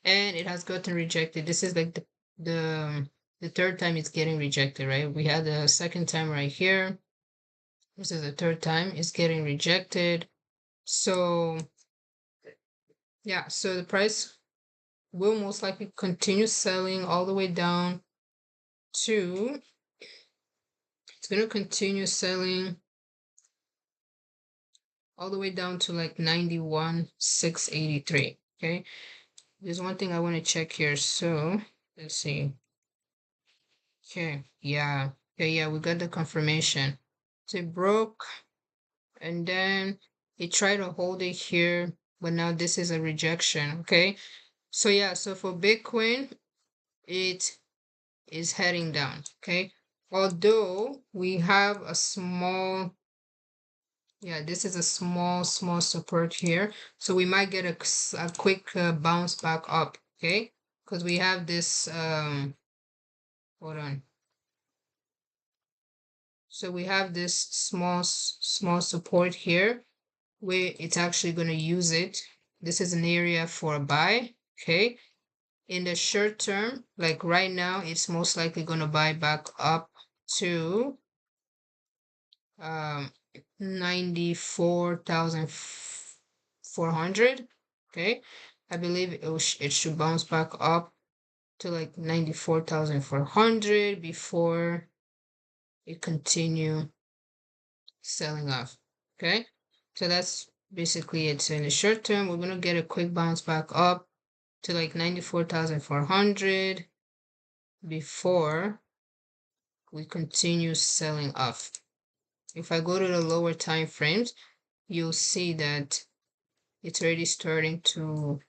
and it has gotten rejected. This is like the third time it's getting rejected, right? We had the second time right here. This is the third time it's getting rejected. So yeah, so the price will most likely continue selling all the way down to, it's going to continue selling all the way down to like 91,683. Okay, there's one thing I want to check here. So let's see. Okay, yeah, yeah, we got the confirmation. So it broke, and then it tried to hold it here, but now this is a rejection. Okay, so yeah, so for Bitcoin, it is heading down. Okay, although we have a small, yeah, this is a small support here, so we might get a quick bounce back up. Okay, because we have this hold on, so we have this small support here where it's actually going to use it. This is an area for a buy. Okay, in the short term, like right now, it's most likely going to buy back up to 94,400. Okay, I believe it should bounce back up to like 94,400 before it continue selling off. Okay, so that's basically it. So in the short term, we're gonna get a quick bounce back up to like 94,400 before we continue selling off. If I go to the lower time frames, you'll see that it's already starting to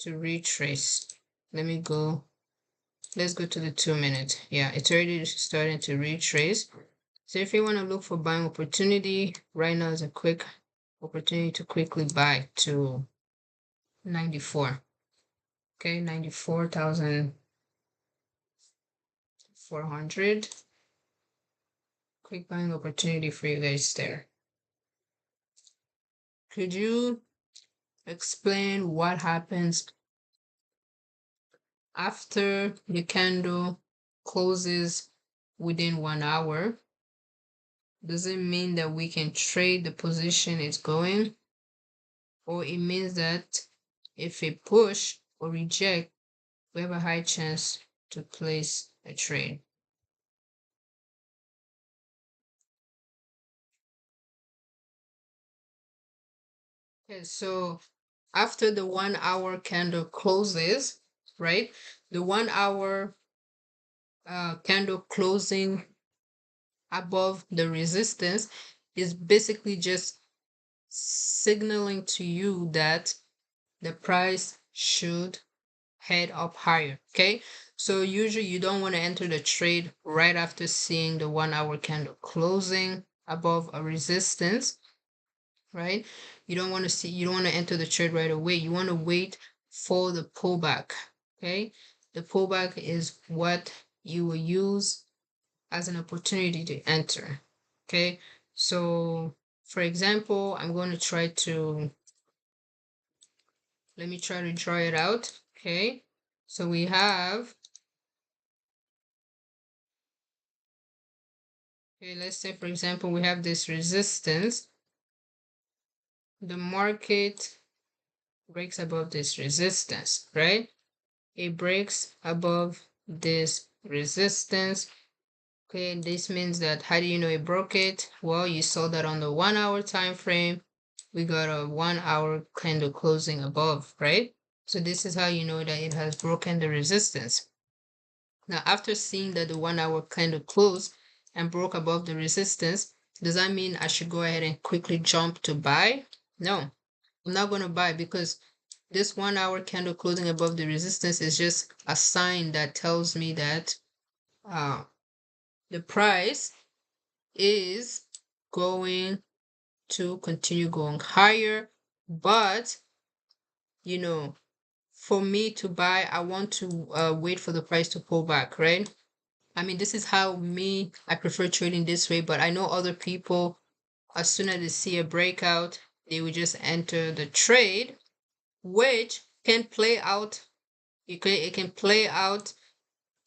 retrace. Let's go to the 2 minute. Yeah, it's already starting to retrace. So if you want to look for buying opportunity, right now is a quick opportunity to quickly buy to 94. Okay, 94,400. quick buying opportunity for you guys there. Could you explain what happens after the candle closes within 1 hour? Does it mean that we can trade the position it's going? Or it means that if it push or reject, we have a high chance to place a trade? Okay, so after the 1 hour candle closes, right? The 1 hour candle closing above the resistance is basically just signaling to you that the price should head up higher. Okay, so usually you don't want to enter the trade right after seeing the 1 hour candle closing above a resistance, right? You don't want to enter the trade right away. You want to wait for the pullback. Okay, the pullback is what you will use as an opportunity to enter. Okay, so for example, I'm going to try to let me try to draw it out. Okay, so we have, okay, let's say for example we have this resistance. The market breaks above this resistance, right? It breaks above this resistance. Okay, this means that, how do you know it broke it? Well, you saw that on the 1 hour time frame, we got a 1 hour candle closing above, right? So this is how you know that it has broken the resistance. Now, after seeing that the 1 hour candle closed and broke above the resistance, does that mean I should go ahead and quickly jump to buy? No, I'm not going to buy, because this 1 hour candle closing above the resistance is just a sign that tells me that uh, the price is going to continue going higher. But, you know, for me to buy, I want to wait for the price to pull back, right? I mean, this is how I prefer trading this way, but I know other people, as soon as they see a breakout, they will just enter the trade, which can play out. It can play out,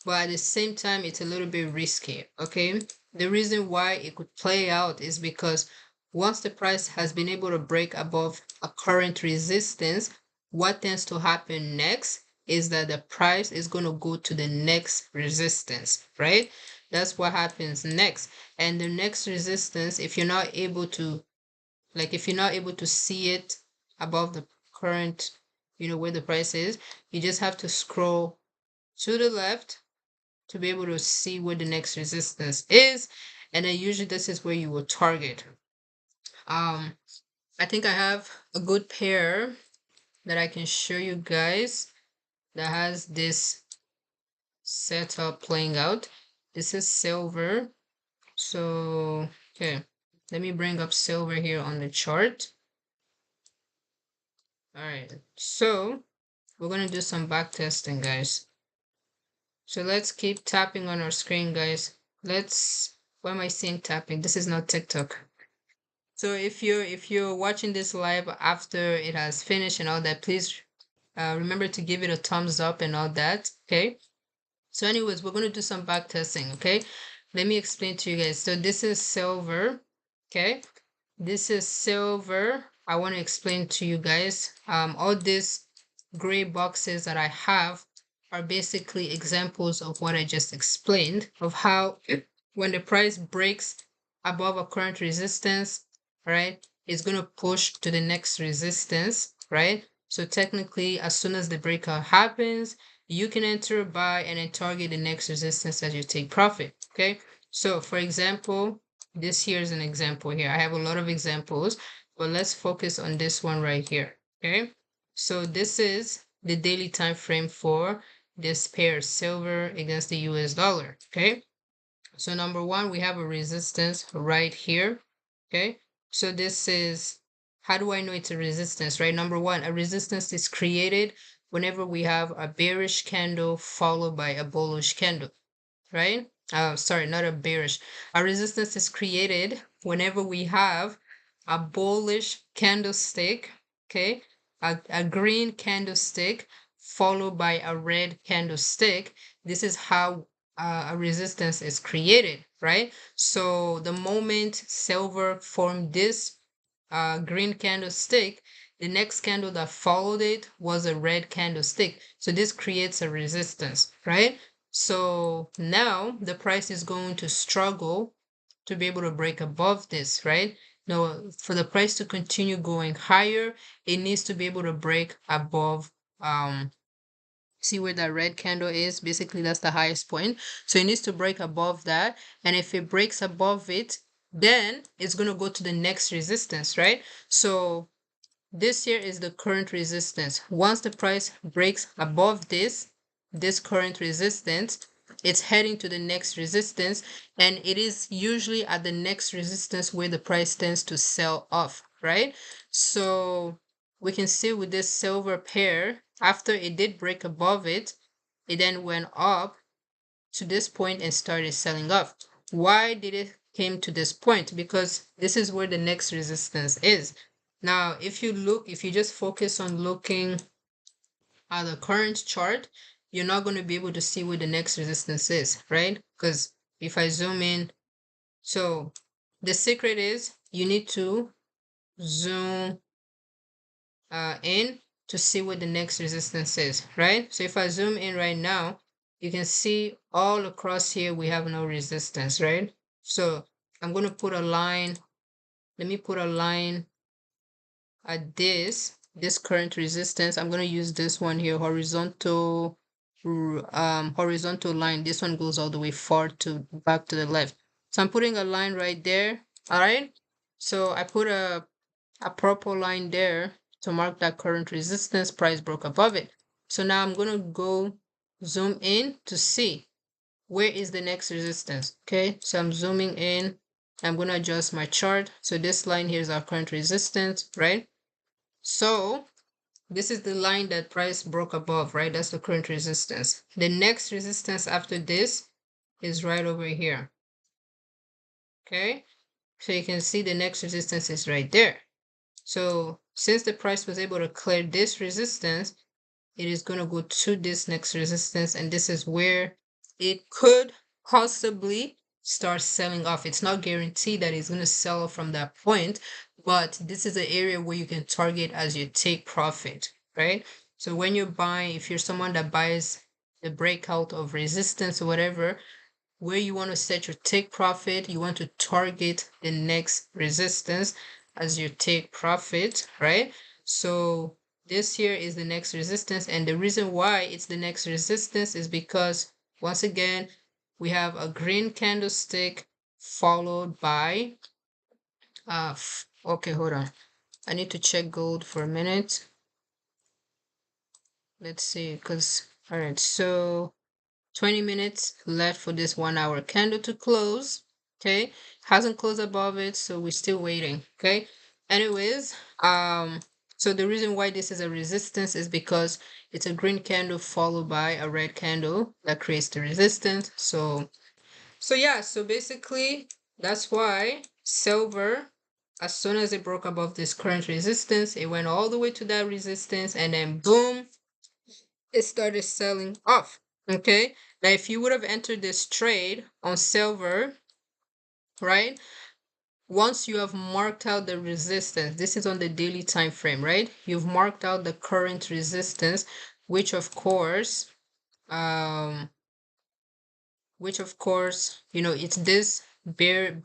but at the same time, it's a little bit risky. Okay, the reason why it could play out is because once the price has been able to break above a current resistance, what tends to happen next is that the price is going to go to the next resistance, right? That's what happens next. And the next resistance, if you're not able to, if you're not able to see it above the current, where the price is, you just have to scroll to the left to be able to see where the next resistance is. And then usually this is where you will target. I think I have a good pair that I can show you guys that has this setup playing out. This is silver. So, okay, let me bring up silver here on the chart. All right, so we're going to do some back testing, guys. So let's keep tapping on our screen, guys. Why am I saying tapping? This is not TikTok. So if you're watching this live after it has finished and all that, please remember to give it a thumbs up and all that. Okay. So anyways, we're going to do some back testing. Okay. Let me explain to you guys. So this is silver. Okay. This is silver. I want to explain to you guys. All these gray boxes that I have are basically examples of what I just explained, of how when the price breaks above a current resistance, right, it's going to push to the next resistance, right? So technically, as soon as the breakout happens, you can enter, buy, and then target the next resistance as you take profit. Okay. So for example, this here is an example here. I have a lot of examples, but let's focus on this one right here. Okay. So this is the daily time frame for this pair, silver against the US dollar. Okay. So number one, we have a resistance right here. Okay. So this is, how do I know it's a resistance, right? Number one, a resistance is created whenever we have a bearish candle followed by a bullish candle, right? sorry, not a bearish. A resistance is created whenever we have a bullish candlestick, okay, a green candlestick followed by a red candlestick. This is how a resistance is created, right? So the moment silver formed this green candlestick, the next candle that followed it was a red candlestick. So this creates a resistance, right? So now the price is going to struggle to be able to break above this, right? Now, for the price to continue going higher, it needs to be able to break above, see where that red candle is? Basically, that's the highest point. So it needs to break above that. And if it breaks above it, then it's going to go to the next resistance, right? So this here is the current resistance. Once the price breaks above this current resistance, it's heading to the next resistance, and it is usually at the next resistance where the price tends to sell off, right? So we can see with this silver pair, after it did break above it, it then went up to this point and started selling off. Why did it came to this point? Because this is where the next resistance is. Now, if you just focus on looking at the current chart, you're not going to be able to see where the next resistance is, right? Because if I zoom in, so the secret is you need to zoom in to see what the next resistance is, right? So if I zoom in right now, you can see all across here we have no resistance, right? So I'm going to put a line. Let me put a line at this current resistance. I'm going to use this one here, horizontal line. This one goes all the way far to back to the left. So I'm putting a line right there. All right. So I put a purple line there to mark that current resistance. Price broke above it. So now I'm going to go zoom in to see where is the next resistance. Okay, so I'm zooming in. I'm going to adjust my chart. So this line here is our current resistance, right? So this is the line that price broke above, right? That's the current resistance. The next resistance after this is right over here. Okay, so you can see the next resistance is right there. So since the price was able to clear this resistance, it is going to go to this next resistance, and this is where it could possibly start selling off. It's not guaranteed that it's going to sell off from that point, but this is an area where you can target as you take profit, right? So when you're buying, if you're someone that buys the breakout of resistance or whatever, where you want to set your take profit, you want to target the next resistance as your take profit, right? So this here is the next resistance, and the reason why it's the next resistance is because once again we have a green candlestick followed by okay, hold on, I need to check gold for a minute. Let's see, because all right, so 20 minutes left for this 1 hour candle to close. Okay, hasn't closed above it, so we're still waiting. Okay, anyways, so the reason why this is a resistance is because it's a green candle followed by a red candle that creates the resistance. So yeah, so basically that's why silver, as soon as it broke above this current resistance, it went all the way to that resistance, and then boom, it started selling off. Okay, now if you would have entered this trade on silver, right, once you have marked out the resistance, this is on the daily time frame, right, you've marked out the current resistance, which of course um you know, it's this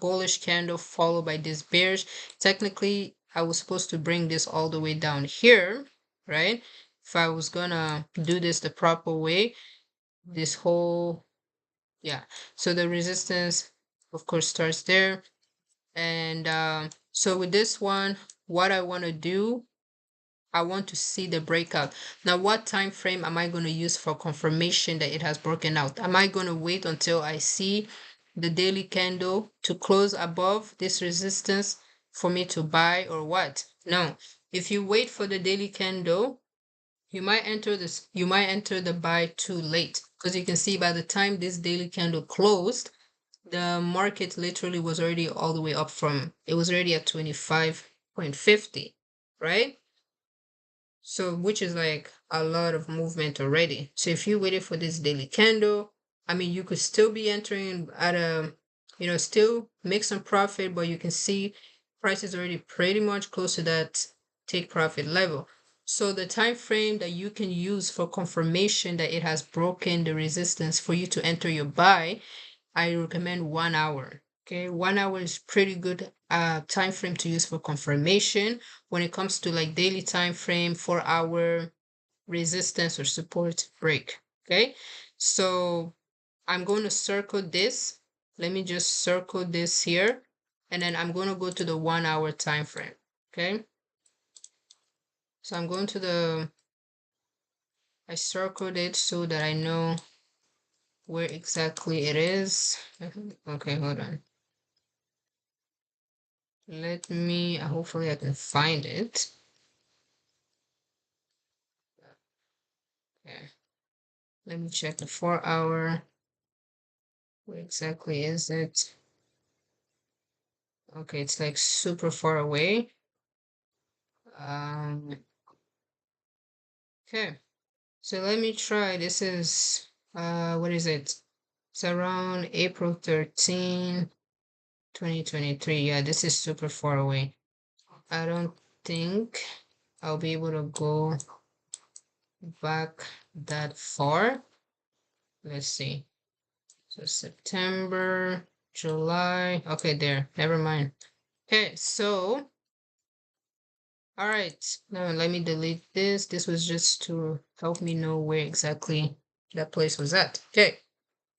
bullish candle followed by this bearish. Technically I was supposed to bring this all the way down here, right, if I was gonna do this the proper way, this whole, yeah, so the resistance of course starts there. And so with this one, what I want to do, I want to see the breakout. Now what time frame am I going to use for confirmation that it has broken out? Am I going to wait until I see the daily candle to close above this resistance for me to buy, or what? No, if you wait for the daily candle, you might enter the buy too late, because you can see by the time this daily candle closed, the market literally was already all the way up from, it was already at 25.50, right? So, which is like a lot of movement already. So if you waited for this daily candle, I mean, you could still be entering at a, still make some profit, but you can see price is already pretty much close to that take profit level. So the time frame that you can use for confirmation that it has broken the resistance for you to enter your buy, I recommend 1 hour. Okay, 1 hour is pretty good time frame to use for confirmation. When it comes to like daily time frame, 4 hour resistance or support break. Okay, so I'm going to circle this. Let me just circle this here, and then I'm going to go to the 1 hour time frame. Okay, so I'm going to I circled it so that I know where exactly it is. Okay, hold on. Let me, hopefully I can find it. Okay. Let me check the 4 hour. Where exactly is it? Okay, it's like super far away. Okay. So let me try. This is, what is it? It's around April 13, 2023. Yeah, this is super far away. I don't think I'll be able to go back that far. Let's see. So September, July. Okay, there. Never mind. Okay, so all right. Now let me delete this. This was just to help me know where exactly that place was at. Okay.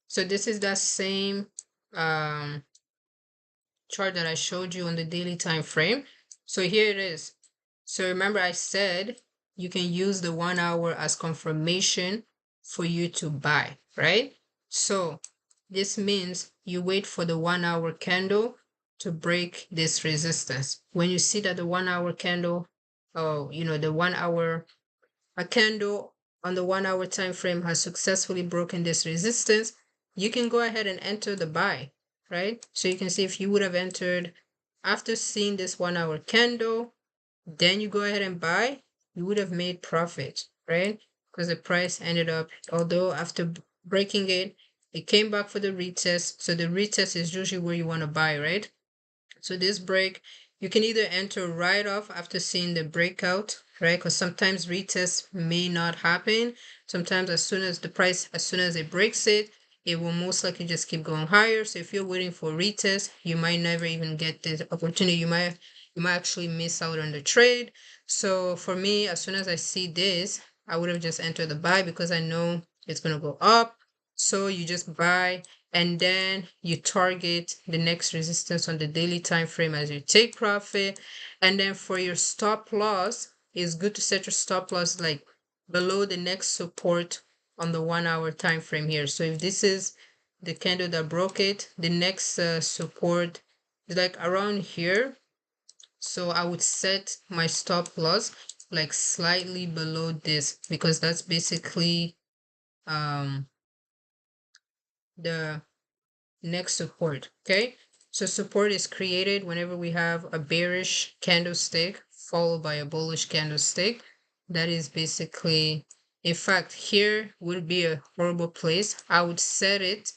So this is that same um chart that I showed you on the daily time frame. So here it is. So remember I said you can use the 1 hour as confirmation for you to buy, right? So this means you wait for the 1 hour candle to break this resistance. When you see that the 1 hour candle, oh, the 1 hour, a candle on the 1 hour time frame has successfully broken this resistance, you can go ahead and enter the buy, right? So you can see if you would have entered after seeing this 1 hour candle, then you go ahead and buy, you would have made profit, right? Because the price ended up, although after breaking it, it came back for the retest. So the retest is usually where you want to buy, right? So this break, you can either enter right off after seeing the breakout, right? Because sometimes retests may not happen. Sometimes as soon as it breaks it, it will most likely just keep going higher. So if you're waiting for retest, you might never even get the opportunity. You might actually miss out on the trade. So for me, as soon as I see this, I would have just entered the buy because I know it's going to go up. So you just buy and then you target the next resistance on the daily time frame as you take profit. And then for your stop loss, it's good to set your stop loss like below the next support on the 1 hour time frame here. So if this is the candle that broke it, the next support is like around here. So I would set my stop loss like slightly below this because that's basically the next support. Okay, so support is created whenever we have a bearish candlestick followed by a bullish candlestick. That is basically, in fact, here would be a horrible place. I would set it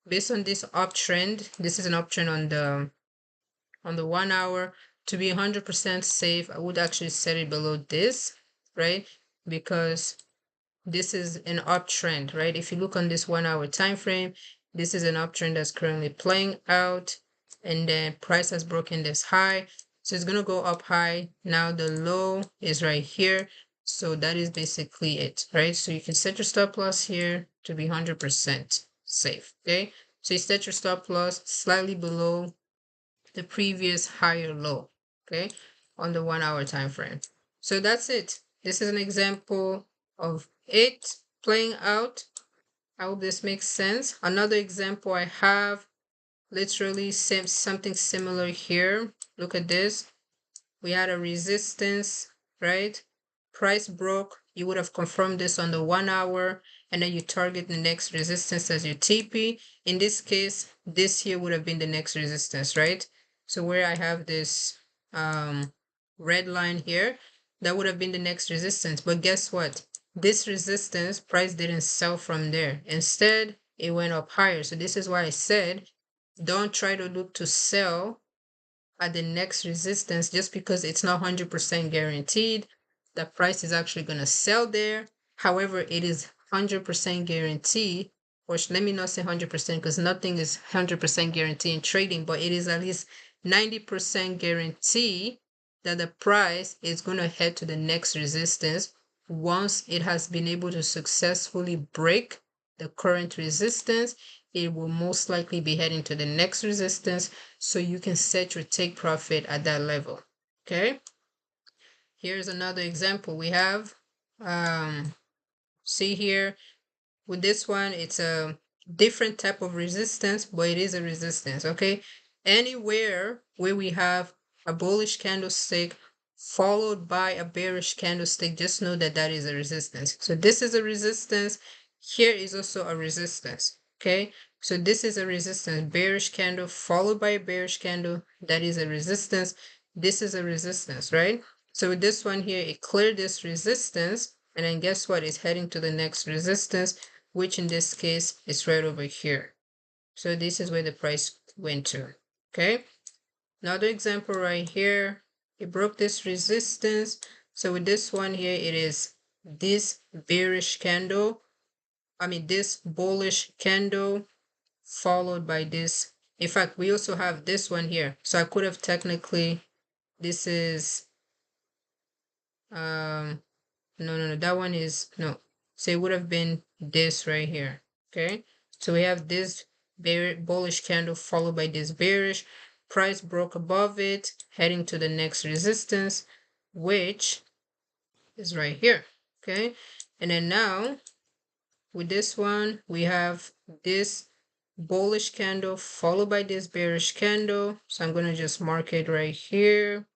based on this uptrend. This is an uptrend on the 1 hour. To be 100% safe, I would actually set it below this, right? Because this is an uptrend, right? If you look on this 1 hour time frame, this is an uptrend that's currently playing out, and then price has broken this high, so it's going to go up high. Now the low is right here, so that is basically it, right? So you can set your stop loss here to be 100% safe. Okay, so you set your stop loss slightly below the previous higher low, okay, on the 1 hour time frame. So that's it. This is an example of it playing out. I hope this makes sense. Another example I have, literally something similar here. Look at this. We had a resistance, right? Price broke you would have confirmed this on the 1 hour, and then you target the next resistance as your TP. In this case, this here would have been the next resistance, right? So where I have this red line here, that would have been the next resistance. But guess what? This resistance, price didn't sell from there. Instead, it went up higher. So this is why I said, don't try to look to sell at the next resistance just because it's not 100% guaranteed the price is actually going to sell there. However, it is 100% guaranteed, or let me not say 100% because nothing is 100% guaranteed in trading, but it is at least 90% guarantee that the price is going to head to the next resistance once it has been able to successfully break the current resistance. It will most likely be heading to the next resistance, so you can set your take profit at that level. Okay, here's another example. We have see here with this one, it's a different type of resistance, but it is a resistance. Okay, anywhere where we have a bullish candlestick followed by a bearish candlestick, just know that that is a resistance. So this is a resistance, here is also a resistance. Okay, so this is a resistance, bearish candle followed by a bearish candle, that is a resistance. This is a resistance, right? So with this one here, it cleared this resistance, and then guess what? It's heading to the next resistance, which in this case is right over here. So this is where the price went to. Okay, another example right here, it broke this resistance. So with this one here, it is this bearish candle, this bullish candle followed by this. In fact, we also have this one here. So I could have technically, this is no, that one is no. So it would have been this right here. Okay, so we have this bullish candle followed by this bearish. Price broke above it, heading to the next resistance, which is right here. Okay, and then now with this one, we have this bullish candle followed by this bearish candle. So I'm going to just mark it right here.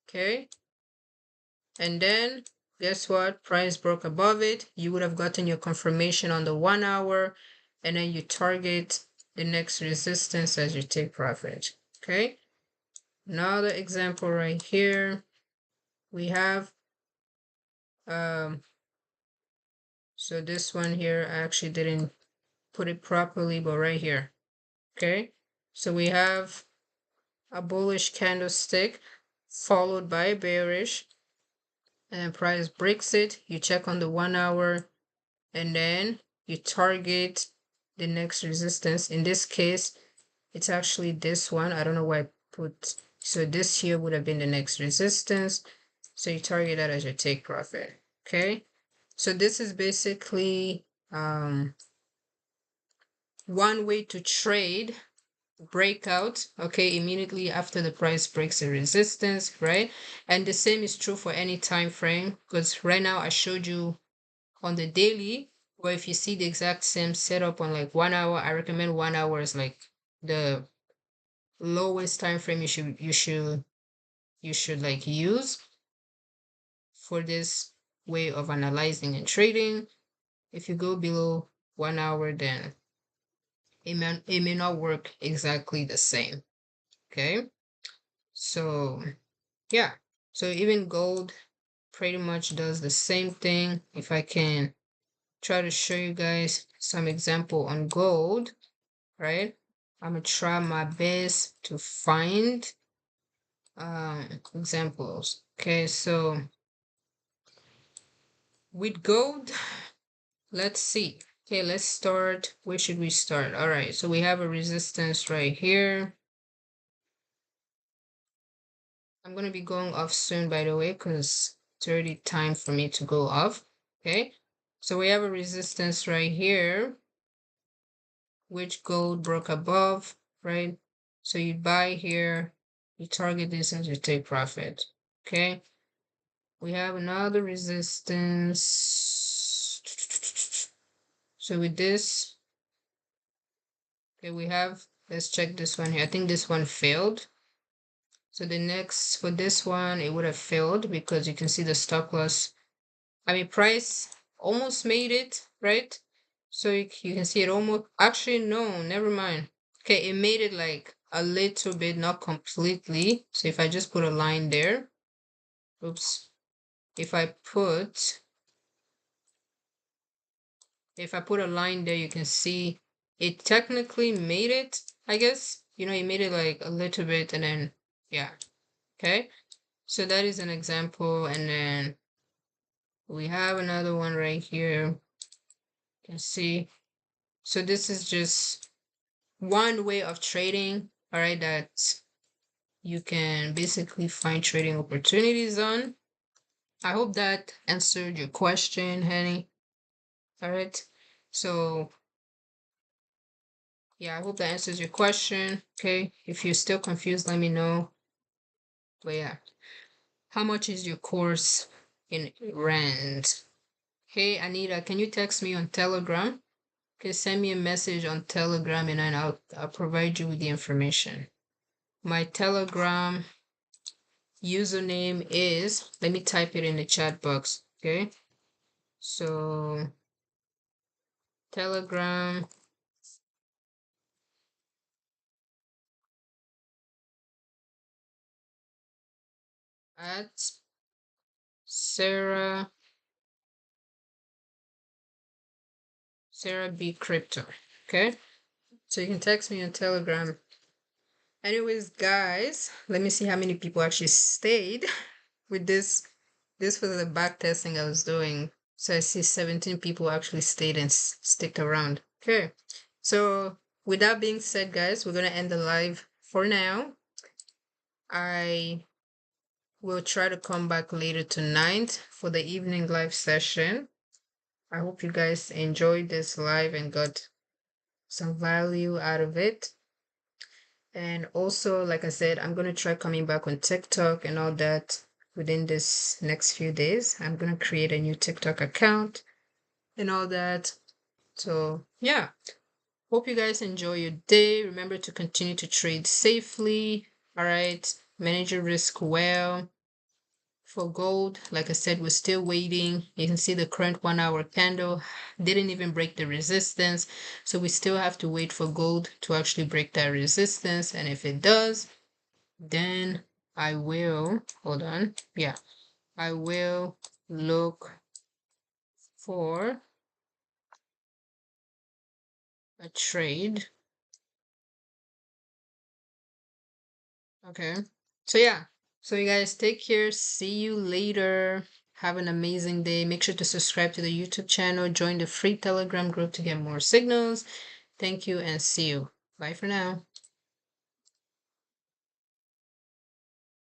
Okay, and then guess what? Price broke above it. You would have gotten your confirmation on the 1 hour, and then you target the next resistance as you take profit. Okay, another example right here, we have so this one here, I actually didn't put it properly, but right here. Okay, so we have a bullish candlestick followed by a bearish, and price breaks it. You check on the 1 hour, and then you target the next resistance. In this case, it's actually this one. I don't know why I put, so this here would have been the next resistance. So you target that as your take profit. Okay, so this is basically one way to trade breakout, okay, immediately after the price breaks a resistance, right? And the same is true for any time frame, because right now I showed you on the daily, or if you see the exact same setup on like 1 hour, I recommend 1 hour is like the lowest time frame you should like use for this way of analyzing and trading. If you go below 1 hour, then it may not work exactly the same. Okay, so yeah, so even gold pretty much does the same thing. If I can try to show you guys some example on gold, right? I'm gonna try my best to find examples. Okay, so with gold, let's see. Okay, let's start. Where should we start? All right, so we have a resistance right here. I'm gonna be going off soon, by the way, because it's already time for me to go off. Okay, so we have a resistance right here, which gold broke above, right? So you buy here, you target this as your take profit. Okay, we have another resistance. So with this, okay, we have, let's check this one here. I think this one failed. So the next, for this one, it would have failed because you can see the stop loss I mean, price almost made it, right? So you can see it almost, actually, no, never mind. Okay, it made it like a little bit, not completely. So if I just put a line there, oops, if I put a line there, you can see it technically made it, I guess. You know, it made it like a little bit and then, yeah, okay. So that is an example. And then we have another one right here. You can see. So this is just one way of trading, all right, that you can basically find trading opportunities on. I hope that answered your question, honey. All right. So yeah, I hope that answers your question. Okay. If you're still confused, let me know. But yeah, how much is your course in rand? Hey, Anita, can you text me on Telegram? Okay, send me a message on Telegram and then I'll provide you with the information. My Telegram username is, let me type it in the chat box. Okay. So Telegram at Sarah B Crypto. Okay. So you can text me on Telegram. Anyways, guys, let me see how many people actually stayed with this. This was the back testing I was doing. So I see 17 people actually stayed and stick around. Okay. So with that being said, guys, we're gonna end the live for now. I will try to come back later tonight for the evening live session. I hope you guys enjoyed this live and got some value out of it. And also, like I said, I'm going to try coming back on TikTok and all that within this next few days. I'm going to create a new TikTok account and all that. So, yeah. Hope you guys enjoy your day. Remember to continue to trade safely. All right. Manage your risk well. For gold, like I said, we're still waiting. You can see the current 1 hour candle didn't even break the resistance. So we still have to wait for gold to actually break that resistance. And if it does, then I will, hold on. Yeah, I will look for a trade. Okay. So yeah. So you guys take care. See you later. Have an amazing day. Make sure to subscribe to the YouTube channel. Join the free Telegram group to get more signals. Thank you and see you. Bye for now.